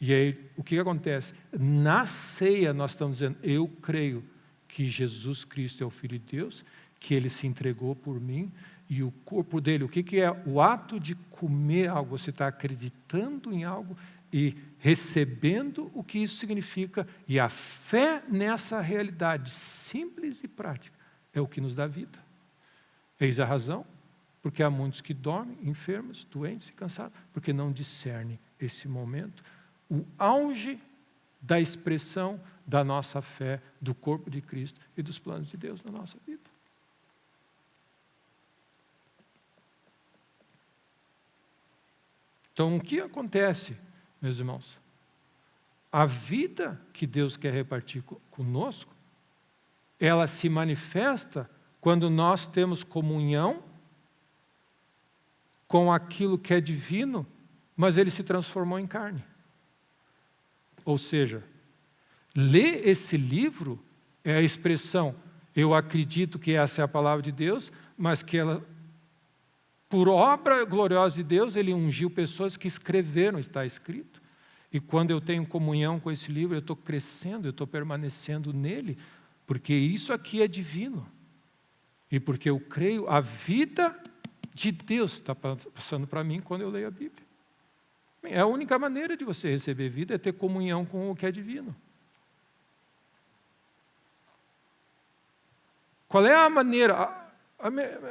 E aí, o que acontece? Na ceia nós estamos dizendo, eu creio que Jesus Cristo é o Filho de Deus, que Ele se entregou por mim, e o corpo dele, o que é o ato de comer algo? Você está acreditando em algo e recebendo o que isso significa, e a fé nessa realidade simples e prática é o que nos dá vida. Eis a razão, porque há muitos que dormem, enfermos, doentes e cansados, porque não discernem esse momento, o auge da expressão da nossa fé, do corpo de Cristo e dos planos de Deus na nossa vida. Então, o que acontece, meus irmãos? A vida que Deus quer repartir conosco, ela se manifesta quando nós temos comunhão com aquilo que é divino, mas ele se transformou em carne. Ou seja, ler esse livro é a expressão, eu acredito que essa é a palavra de Deus, mas que ela, por obra gloriosa de Deus, Ele ungiu pessoas que escreveram, está escrito. E quando eu tenho comunhão com esse livro, eu estou crescendo, eu estou permanecendo nele, porque isso aqui é divino. E porque eu creio, a vida de Deus está passando para mim quando eu leio a Bíblia. É a única maneira de você receber vida, é ter comunhão com o que é divino. Qual é a maneira?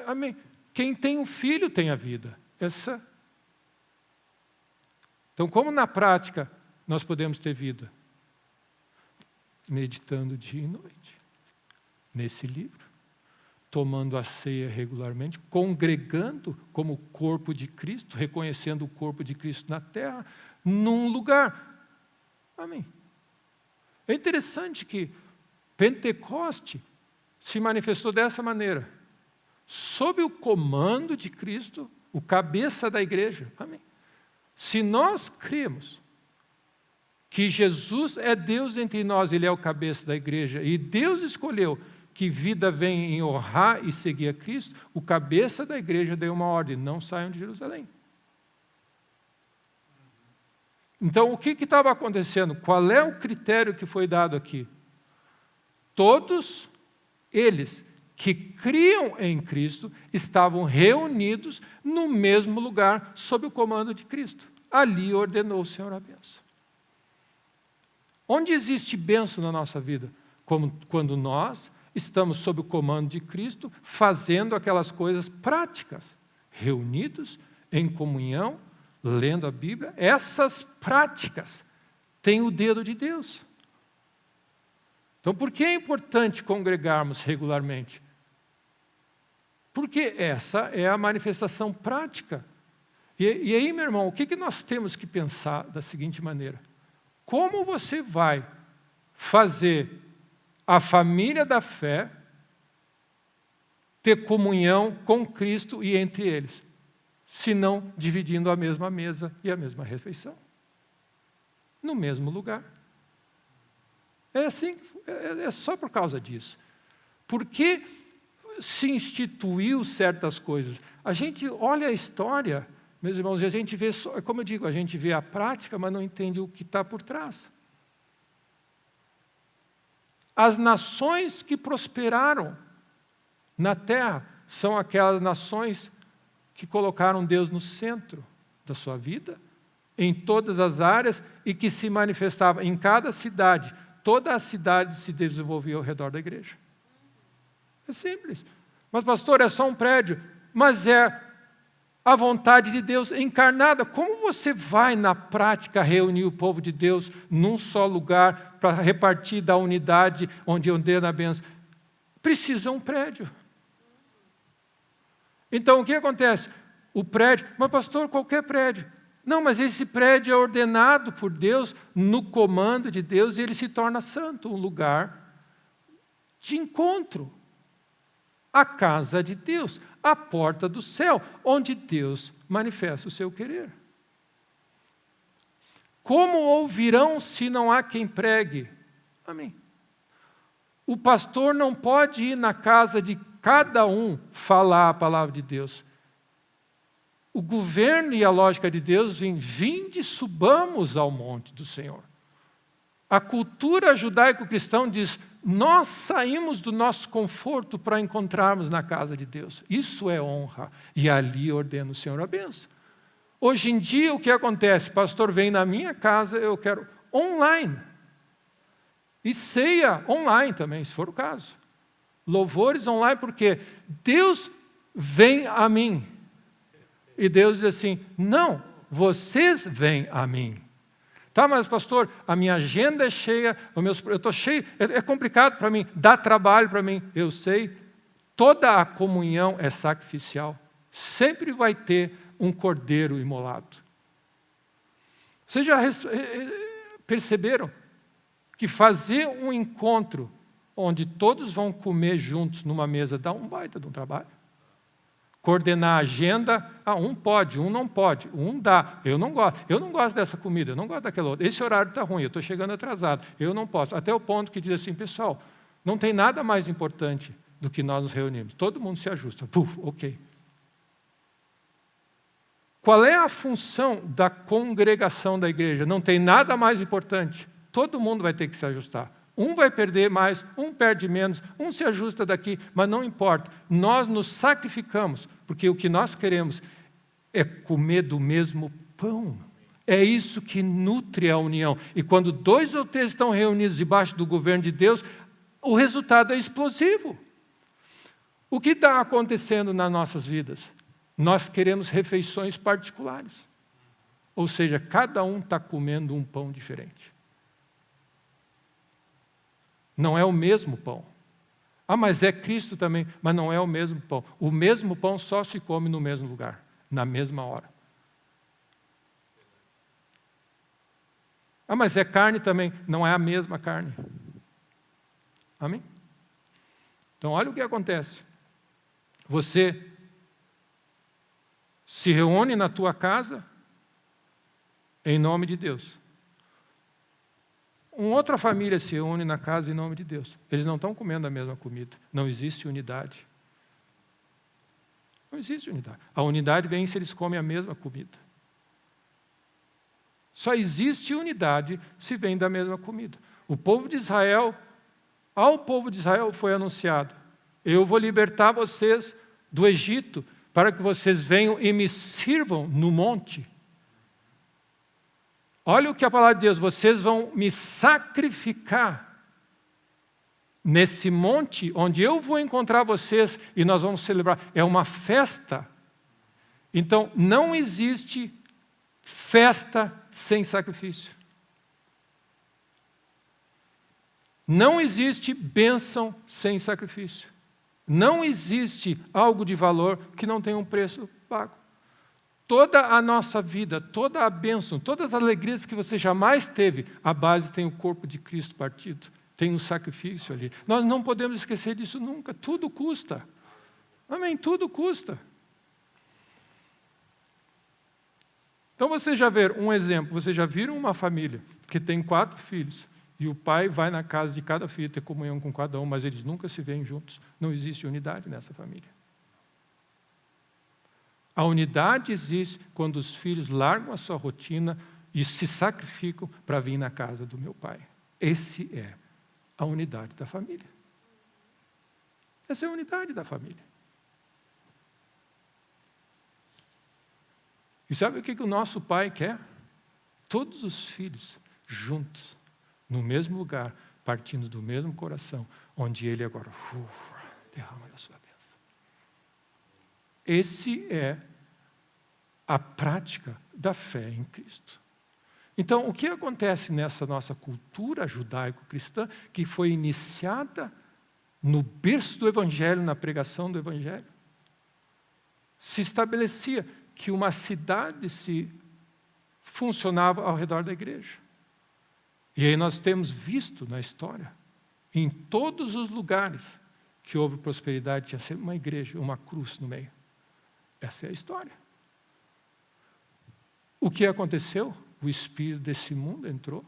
Amém. Quem tem um filho tem a vida. Então, como na prática nós podemos ter vida? Meditando dia e noite nesse livro, tomando a ceia regularmente, congregando como corpo de Cristo, reconhecendo o corpo de Cristo na terra, num lugar. Amém. É interessante que Pentecoste se manifestou dessa maneira, sob o comando de Cristo, o cabeça da igreja. Amém. Se nós cremos que Jesus é Deus entre nós, Ele é o cabeça da igreja, e Deus escolheu que vida vem em honrar e seguir a Cristo, o cabeça da igreja deu uma ordem: não saiam de Jerusalém. Então, o que estava acontecendo? Qual é o critério que foi dado aqui? Todos eles que criam em Cristo estavam reunidos no mesmo lugar, sob o comando de Cristo. Ali ordenou o Senhor a bênção. Onde existe bênção na nossa vida? Quando nós estamos sob o comando de Cristo, fazendo aquelas coisas práticas, reunidos em comunhão, lendo a Bíblia. Essas práticas têm o dedo de Deus. Então, por que é importante congregarmos regularmente? Porque essa é a manifestação prática. E aí, meu irmão, o que nós temos que pensar da seguinte maneira? Como você vai fazer a família da fé ter comunhão com Cristo e entre eles, se não dividindo a mesma mesa e a mesma refeição? No mesmo lugar. É assim, é só por causa disso. Por que se instituiu certas coisas? A gente olha a história, meus irmãos, e a gente vê, como eu digo, a gente vê a prática, mas não entende o que está por trás. As nações que prosperaram na terra são aquelas nações que colocaram Deus no centro da sua vida, em todas as áreas, e que se manifestava em cada cidade. Toda a cidade se desenvolvia ao redor da igreja. É simples. Mas, pastor, é só um prédio. Mas é a vontade de Deus encarnada. Como você vai, na prática, reunir o povo de Deus num só lugar para repartir da unidade onde ordena a bênção? Precisa um prédio. Então, o que acontece? O prédio, mas pastor, qualquer prédio. Não, mas esse prédio é ordenado por Deus, no comando de Deus, e ele se torna santo, um lugar de encontro. A casa de Deus, a porta do céu, onde Deus manifesta o seu querer. Como ouvirão se não há quem pregue? Amém. O pastor não pode ir na casa de cada um falar a palavra de Deus. O governo e a lógica de Deus vem: vinde, subamos ao monte do Senhor. A cultura judaico-cristã diz: nós saímos do nosso conforto para encontrarmos na casa de Deus. Isso é honra. E ali ordena o Senhor a bênção. Hoje em dia, o que acontece? O pastor vem na minha casa, eu quero online. E ceia online também, se for o caso. Louvores online, porque Deus vem a mim. E Deus diz assim: não, vocês vêm a mim. Tá, mas pastor, a minha agenda é cheia, eu estou cheio, é complicado para mim, dá trabalho para mim. Eu sei, toda a comunhão é sacrificial. Sempre vai ter um cordeiro imolado. Vocês já perceberam que fazer um encontro onde todos vão comer juntos numa mesa dá um baita de um trabalho? Coordenar a agenda, um pode, um não pode, um dá, eu não gosto dessa comida, eu não gosto daquela outra, esse horário está ruim, eu estou chegando atrasado, eu não posso, até o ponto que diz assim: pessoal, não tem nada mais importante do que nós nos reunirmos, todo mundo se ajusta, ok. Qual é a função da congregação da igreja? Não tem nada mais importante, todo mundo vai ter que se ajustar. Um vai perder mais, um perde menos, um se ajusta daqui, mas não importa. Nós nos sacrificamos, porque o que nós queremos é comer do mesmo pão. É isso que nutre a união. E quando 2 ou 3 estão reunidos debaixo do governo de Deus, o resultado é explosivo. O que está acontecendo nas nossas vidas? Nós queremos refeições particulares. Ou seja, cada um está comendo um pão diferente. Não é o mesmo pão. Ah, mas é Cristo também, mas não é o mesmo pão. O mesmo pão só se come no mesmo lugar, na mesma hora. Ah, mas é carne também, não é a mesma carne. Amém? Então, olha o que acontece. Você se reúne na tua casa em nome de Deus. Uma outra família se reúne na casa em nome de Deus. Eles não estão comendo a mesma comida. Não existe unidade. Não existe unidade. A unidade vem se eles comem a mesma comida. Só existe unidade se vem da mesma comida. O povo de Israel, ao povo de Israel foi anunciado: eu vou libertar vocês do Egito para que vocês venham e me sirvam no monte. Olha o que a palavra de Deus: vocês vão me sacrificar nesse monte onde eu vou encontrar vocês e nós vamos celebrar. É uma festa. Então, não existe festa sem sacrifício. Não existe bênção sem sacrifício. Não existe algo de valor que não tenha um preço pago. Toda a nossa vida, toda a bênção, todas as alegrias que você jamais teve, a base tem o corpo de Cristo partido, tem um sacrifício ali. Nós não podemos esquecer disso nunca, tudo custa. Amém? Tudo custa. Então você já vê um exemplo, você já viram uma família que tem 4 filhos, e o pai vai na casa de cada filho ter comunhão com cada um, mas eles nunca se veem juntos. Não existe unidade nessa família. A unidade existe quando os filhos largam a sua rotina e se sacrificam para vir na casa do meu pai. Esse é a unidade da família. Essa é a unidade da família. E sabe o que o nosso pai quer? Todos os filhos juntos, no mesmo lugar, partindo do mesmo coração, onde ele agora derrama da sua bênção. Esse é a prática da fé em Cristo. Então, o que acontece nessa nossa cultura judaico-cristã, que foi iniciada no berço do Evangelho, na pregação do Evangelho? Se estabelecia que uma cidade se funcionava ao redor da igreja. E aí nós temos visto na história, em todos os lugares que houve prosperidade, tinha sempre uma igreja, uma cruz no meio. Essa é a história. O que aconteceu? O espírito desse mundo entrou,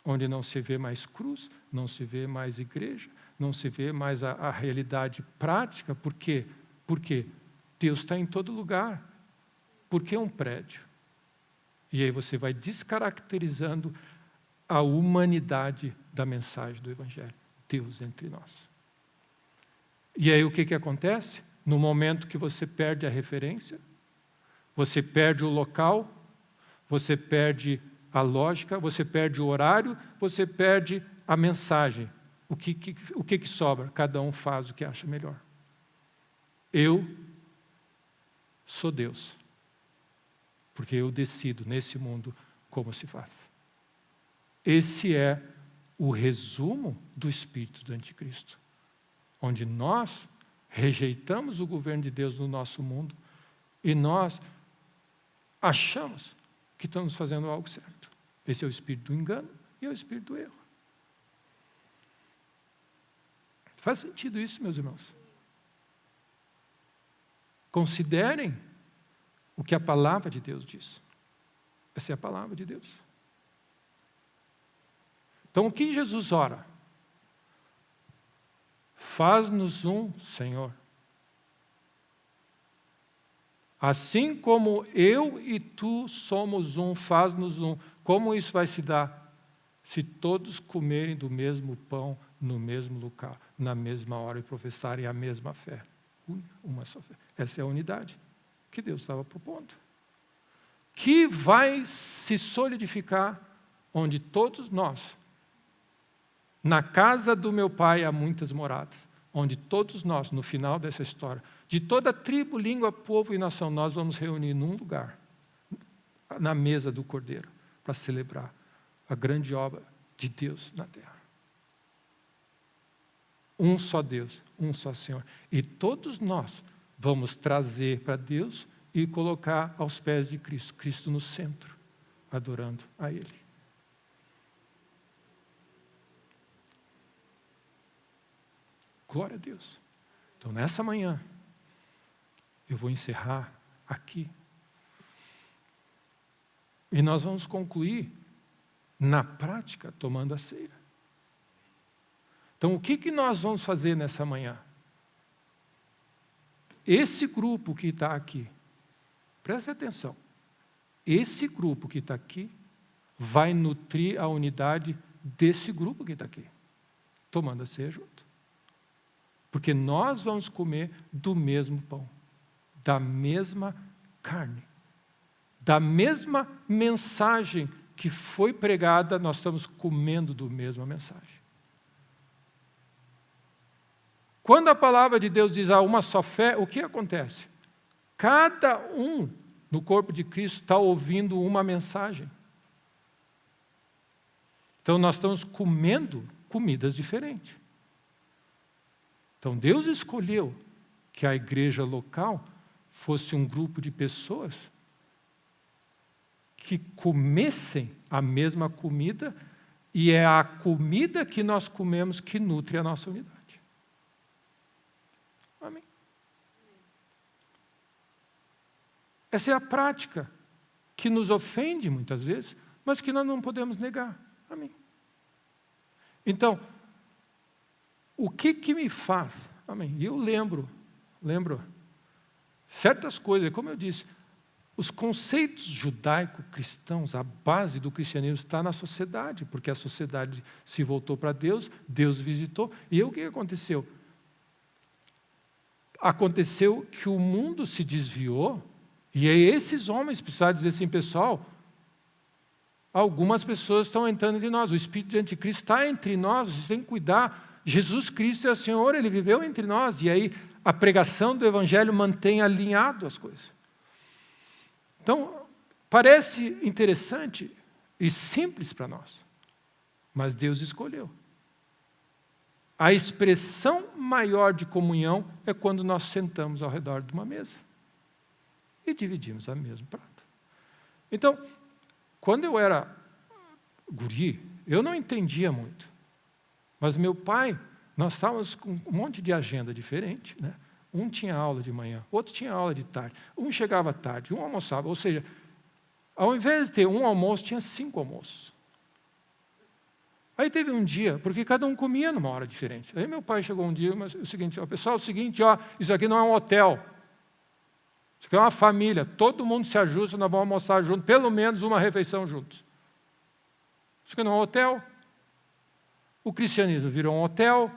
onde não se vê mais cruz, não se vê mais igreja, não se vê mais a realidade prática. Por quê? Porque Deus está em todo lugar. Por que um prédio? E aí você vai descaracterizando a humanidade da mensagem do Evangelho. Deus entre nós. E aí o que acontece? No momento que você perde a referência, você perde o local, você perde a lógica, você perde o horário, você perde a mensagem. O que sobra? Cada um faz o que acha melhor. Eu sou Deus, porque eu decido nesse mundo como se faz. Esse é o resumo do espírito do anticristo, onde nós rejeitamos o governo de Deus no nosso mundo e nós achamos que estamos fazendo algo certo. Esse é o espírito do engano e é o espírito do erro. Faz sentido isso, meus irmãos? Considerem o que a palavra de Deus diz. Essa é a palavra de Deus. Então, o que Jesus ora? Faz-nos um, Senhor. Assim como eu e tu somos um, faz-nos um. Como isso vai se dar? Se todos comerem do mesmo pão, no mesmo lugar, na mesma hora e professarem a mesma fé. Uma só fé. Essa é a unidade que Deus estava propondo. que vai se solidificar onde todos nós, na casa do meu Pai há muitas moradas, onde todos nós, no final dessa história, de toda tribo, língua, povo e nação, nós vamos reunir num lugar, na mesa do Cordeiro, para celebrar a grande obra de Deus na terra. Um só Deus, um só Senhor. E todos nós vamos trazer para Deus e colocar aos pés de Cristo, Cristo no centro, adorando a Ele. Glória a Deus. Então, nessa manhã, eu vou encerrar aqui. E nós vamos concluir, na prática, tomando a ceia. Então, o que nós vamos fazer nessa manhã? Esse grupo que está aqui, preste atenção, esse grupo que está aqui vai nutrir a unidade desse grupo que está aqui, tomando a ceia junto. Porque nós vamos comer do mesmo pão, da mesma carne, da mesma mensagem que foi pregada, nós estamos comendo da mesma mensagem. Quando a palavra de Deus diz há uma só fé, o que acontece? Cada um no corpo de Cristo está ouvindo uma mensagem. Então nós estamos comendo comidas diferentes. Então Deus escolheu que a igreja local fosse um grupo de pessoas que comessem a mesma comida, e é a comida que nós comemos que nutre a nossa unidade. Amém. Essa é a prática que nos ofende muitas vezes, mas que nós não podemos negar. Amém. Então, o que me faz? Amém. E eu lembro certas coisas, como eu disse, os conceitos judaico-cristãos, a base do cristianismo está na sociedade, porque a sociedade se voltou para Deus, Deus visitou, e o que aconteceu? Aconteceu que o mundo se desviou, e aí esses homens precisaram dizer assim, pessoal, algumas pessoas estão entrando entre nós, o espírito de anticristo está entre nós, vocês têm que cuidar, Jesus Cristo é o Senhor, Ele viveu entre nós, e aí a pregação do Evangelho mantém alinhado as coisas. Então, parece interessante e simples para nós, mas Deus escolheu. A expressão maior de comunhão é quando nós sentamos ao redor de uma mesa e dividimos o mesmo prato. Então, quando eu era guri, eu não entendia muito, mas meu pai, nós estávamos com um monte de agenda diferente, né? Um tinha aula de manhã, outro tinha aula de tarde, um chegava tarde, um almoçava, ou seja, ao invés de ter um almoço, tinha 5 almoços. Aí teve um dia, porque cada um comia numa hora diferente. Aí meu pai chegou um dia, mas o seguinte, pessoal, isso aqui não é um hotel, isso aqui é uma família, todo mundo se ajusta, nós vamos almoçar juntos, pelo menos uma refeição juntos. Isso aqui não é um hotel. O cristianismo virou um hotel.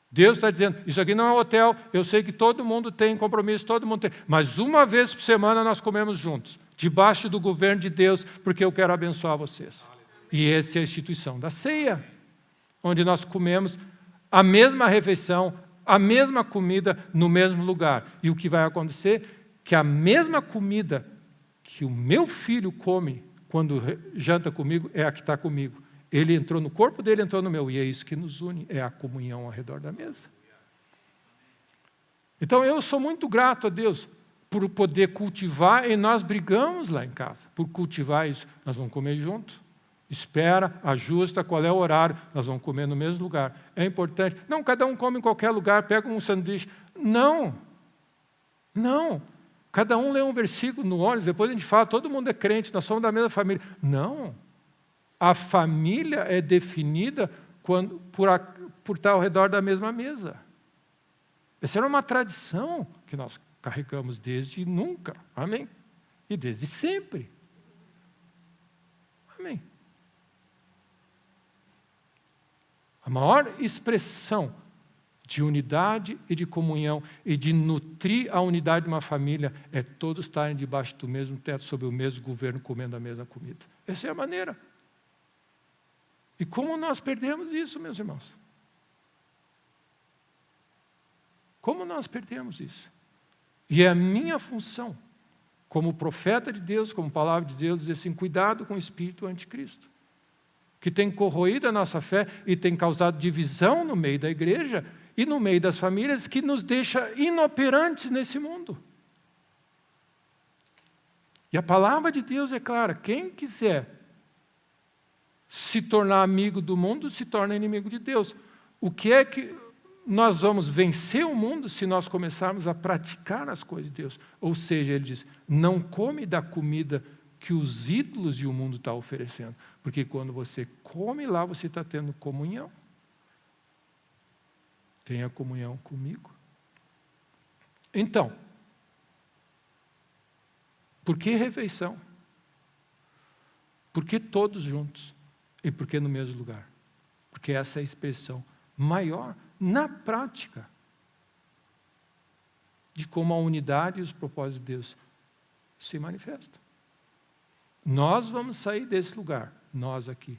Deus está dizendo, isso aqui não é um hotel, eu sei que todo mundo tem compromisso, todo mundo tem, mas uma vez por semana nós comemos juntos, debaixo do governo de Deus, porque eu quero abençoar vocês. E essa é a instituição da ceia, onde nós comemos a mesma refeição, a mesma comida no mesmo lugar. E o que vai acontecer? Que a mesma comida que o meu filho come quando janta comigo é a que está comigo. Ele entrou no corpo dele, entrou no meu, e é isso que nos une, é a comunhão ao redor da mesa. Então eu sou muito grato a Deus por poder cultivar, e nós brigamos lá em casa, por cultivar isso. Nós vamos comer juntos, espera, ajusta, qual é o horário, nós vamos comer no mesmo lugar. É importante. Não, cada um come em qualquer lugar, pega um sanduíche. Não. Cada um lê um versículo no ônibus, depois a gente fala, todo mundo é crente, nós somos da mesma família. Não. A família é definida por estar ao redor da mesma mesa. Essa era uma tradição que nós carregamos desde nunca. Amém? E desde sempre. Amém. A maior expressão de unidade e de comunhão e de nutrir a unidade de uma família é todos estarem debaixo do mesmo teto, sob o mesmo governo, comendo a mesma comida. Essa é a maneira. E como nós perdemos isso, meus irmãos? Como nós perdemos isso? E é a minha função, como profeta de Deus, como palavra de Deus, dizer assim, cuidado com o espírito anticristo, que tem corroído a nossa fé e tem causado divisão no meio da igreja e no meio das famílias, que nos deixa inoperantes nesse mundo. E a palavra de Deus é clara, quem quiser se tornar amigo do mundo, se torna inimigo de Deus. O que é que nós vamos vencer o mundo se nós começarmos a praticar as coisas de Deus? Ou seja, ele diz, não come da comida que os ídolos e o mundo estão oferecendo. Porque quando você come lá, você está tendo comunhão. Tenha comunhão comigo. Então, por que refeição? Por que todos juntos? E por que no mesmo lugar? Porque essa é a expressão maior, na prática, de como a unidade e os propósitos de Deus se manifestam. Nós vamos sair desse lugar, nós aqui,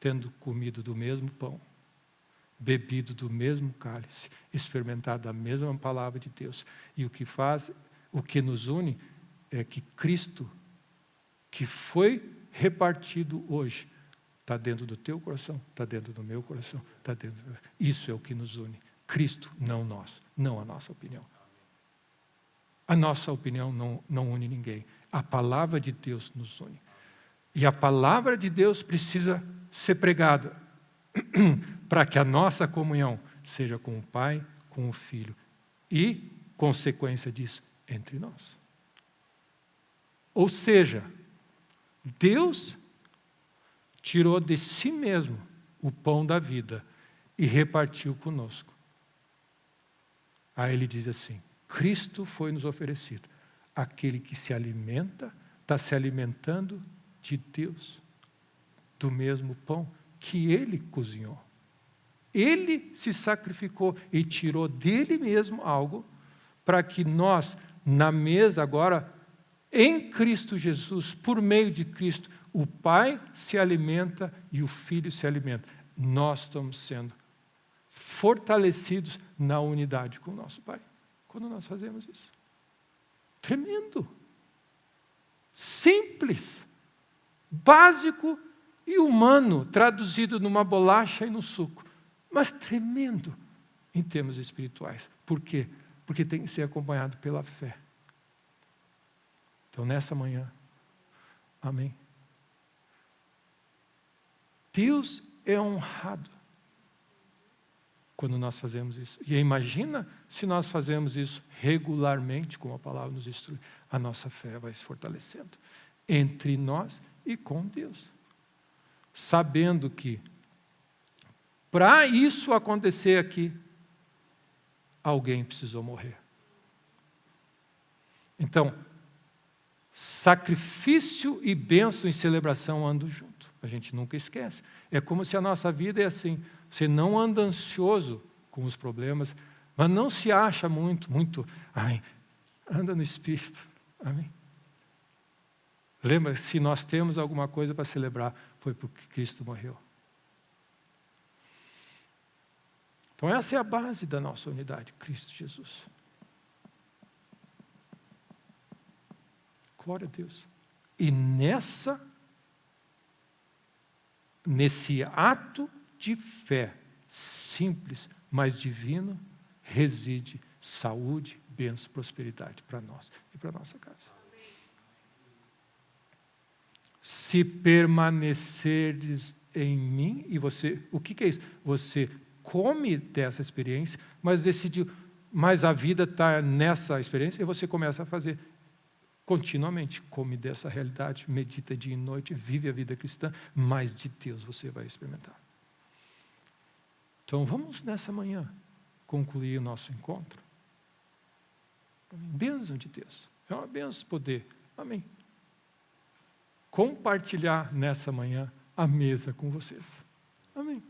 tendo comido do mesmo pão, bebido do mesmo cálice, experimentado da mesma palavra de Deus. E o que nos une é que Cristo, que foi repartido hoje, está dentro do teu coração, está dentro do meu coração, está dentro. Isso é o que nos une. Cristo, não nós, não a nossa opinião. A nossa opinião não une ninguém. A palavra de Deus nos une. E a palavra de Deus precisa ser pregada para que a nossa comunhão seja com o Pai, com o Filho e, consequência disso, entre nós. Ou seja, Deus tirou de si mesmo o pão da vida e repartiu conosco. Aí ele diz assim, Cristo foi nos oferecido. Aquele que se alimenta, está se alimentando de Deus, do mesmo pão que Ele cozinhou. Ele se sacrificou e tirou dele mesmo algo para que nós, na mesa agora, em Cristo Jesus, por meio de Cristo, o Pai se alimenta e o Filho se alimenta. Nós estamos sendo fortalecidos na unidade com o nosso Pai, quando nós fazemos isso. Tremendo. Simples. Básico e humano, traduzido numa bolacha e no suco. Mas tremendo em termos espirituais. Por quê? Porque tem que ser acompanhado pela fé. Então, nessa manhã, amém. Deus é honrado quando nós fazemos isso. E imagina se nós fazemos isso regularmente, como a palavra nos instrui, a nossa fé vai se fortalecendo entre nós e com Deus. Sabendo que, para isso acontecer aqui, alguém precisou morrer. Então, sacrifício e bênção e celebração andam junto. A gente nunca esquece. É como se a nossa vida é assim. Você não anda ansioso com os problemas, mas não se acha muito, amém. Anda no Espírito, amém. Lembra, se nós temos alguma coisa para celebrar, foi porque Cristo morreu. Então essa é a base da nossa unidade, Cristo Jesus. Glória a Deus. E nesse ato de fé simples, mas divino, reside saúde, bênção, prosperidade para nós e para a nossa casa. Se permanecerdes em mim, e você, o que é isso? Você come dessa experiência, mas decidiu, mas a vida está nessa experiência, e você começa a fazer continuamente, come dessa realidade, medita dia e noite, vive a vida cristã, mas de Deus você vai experimentar. Então vamos nessa manhã concluir o nosso encontro. Amém. Bênção de Deus. É uma bênção poder. Amém. Compartilhar nessa manhã a mesa com vocês. Amém.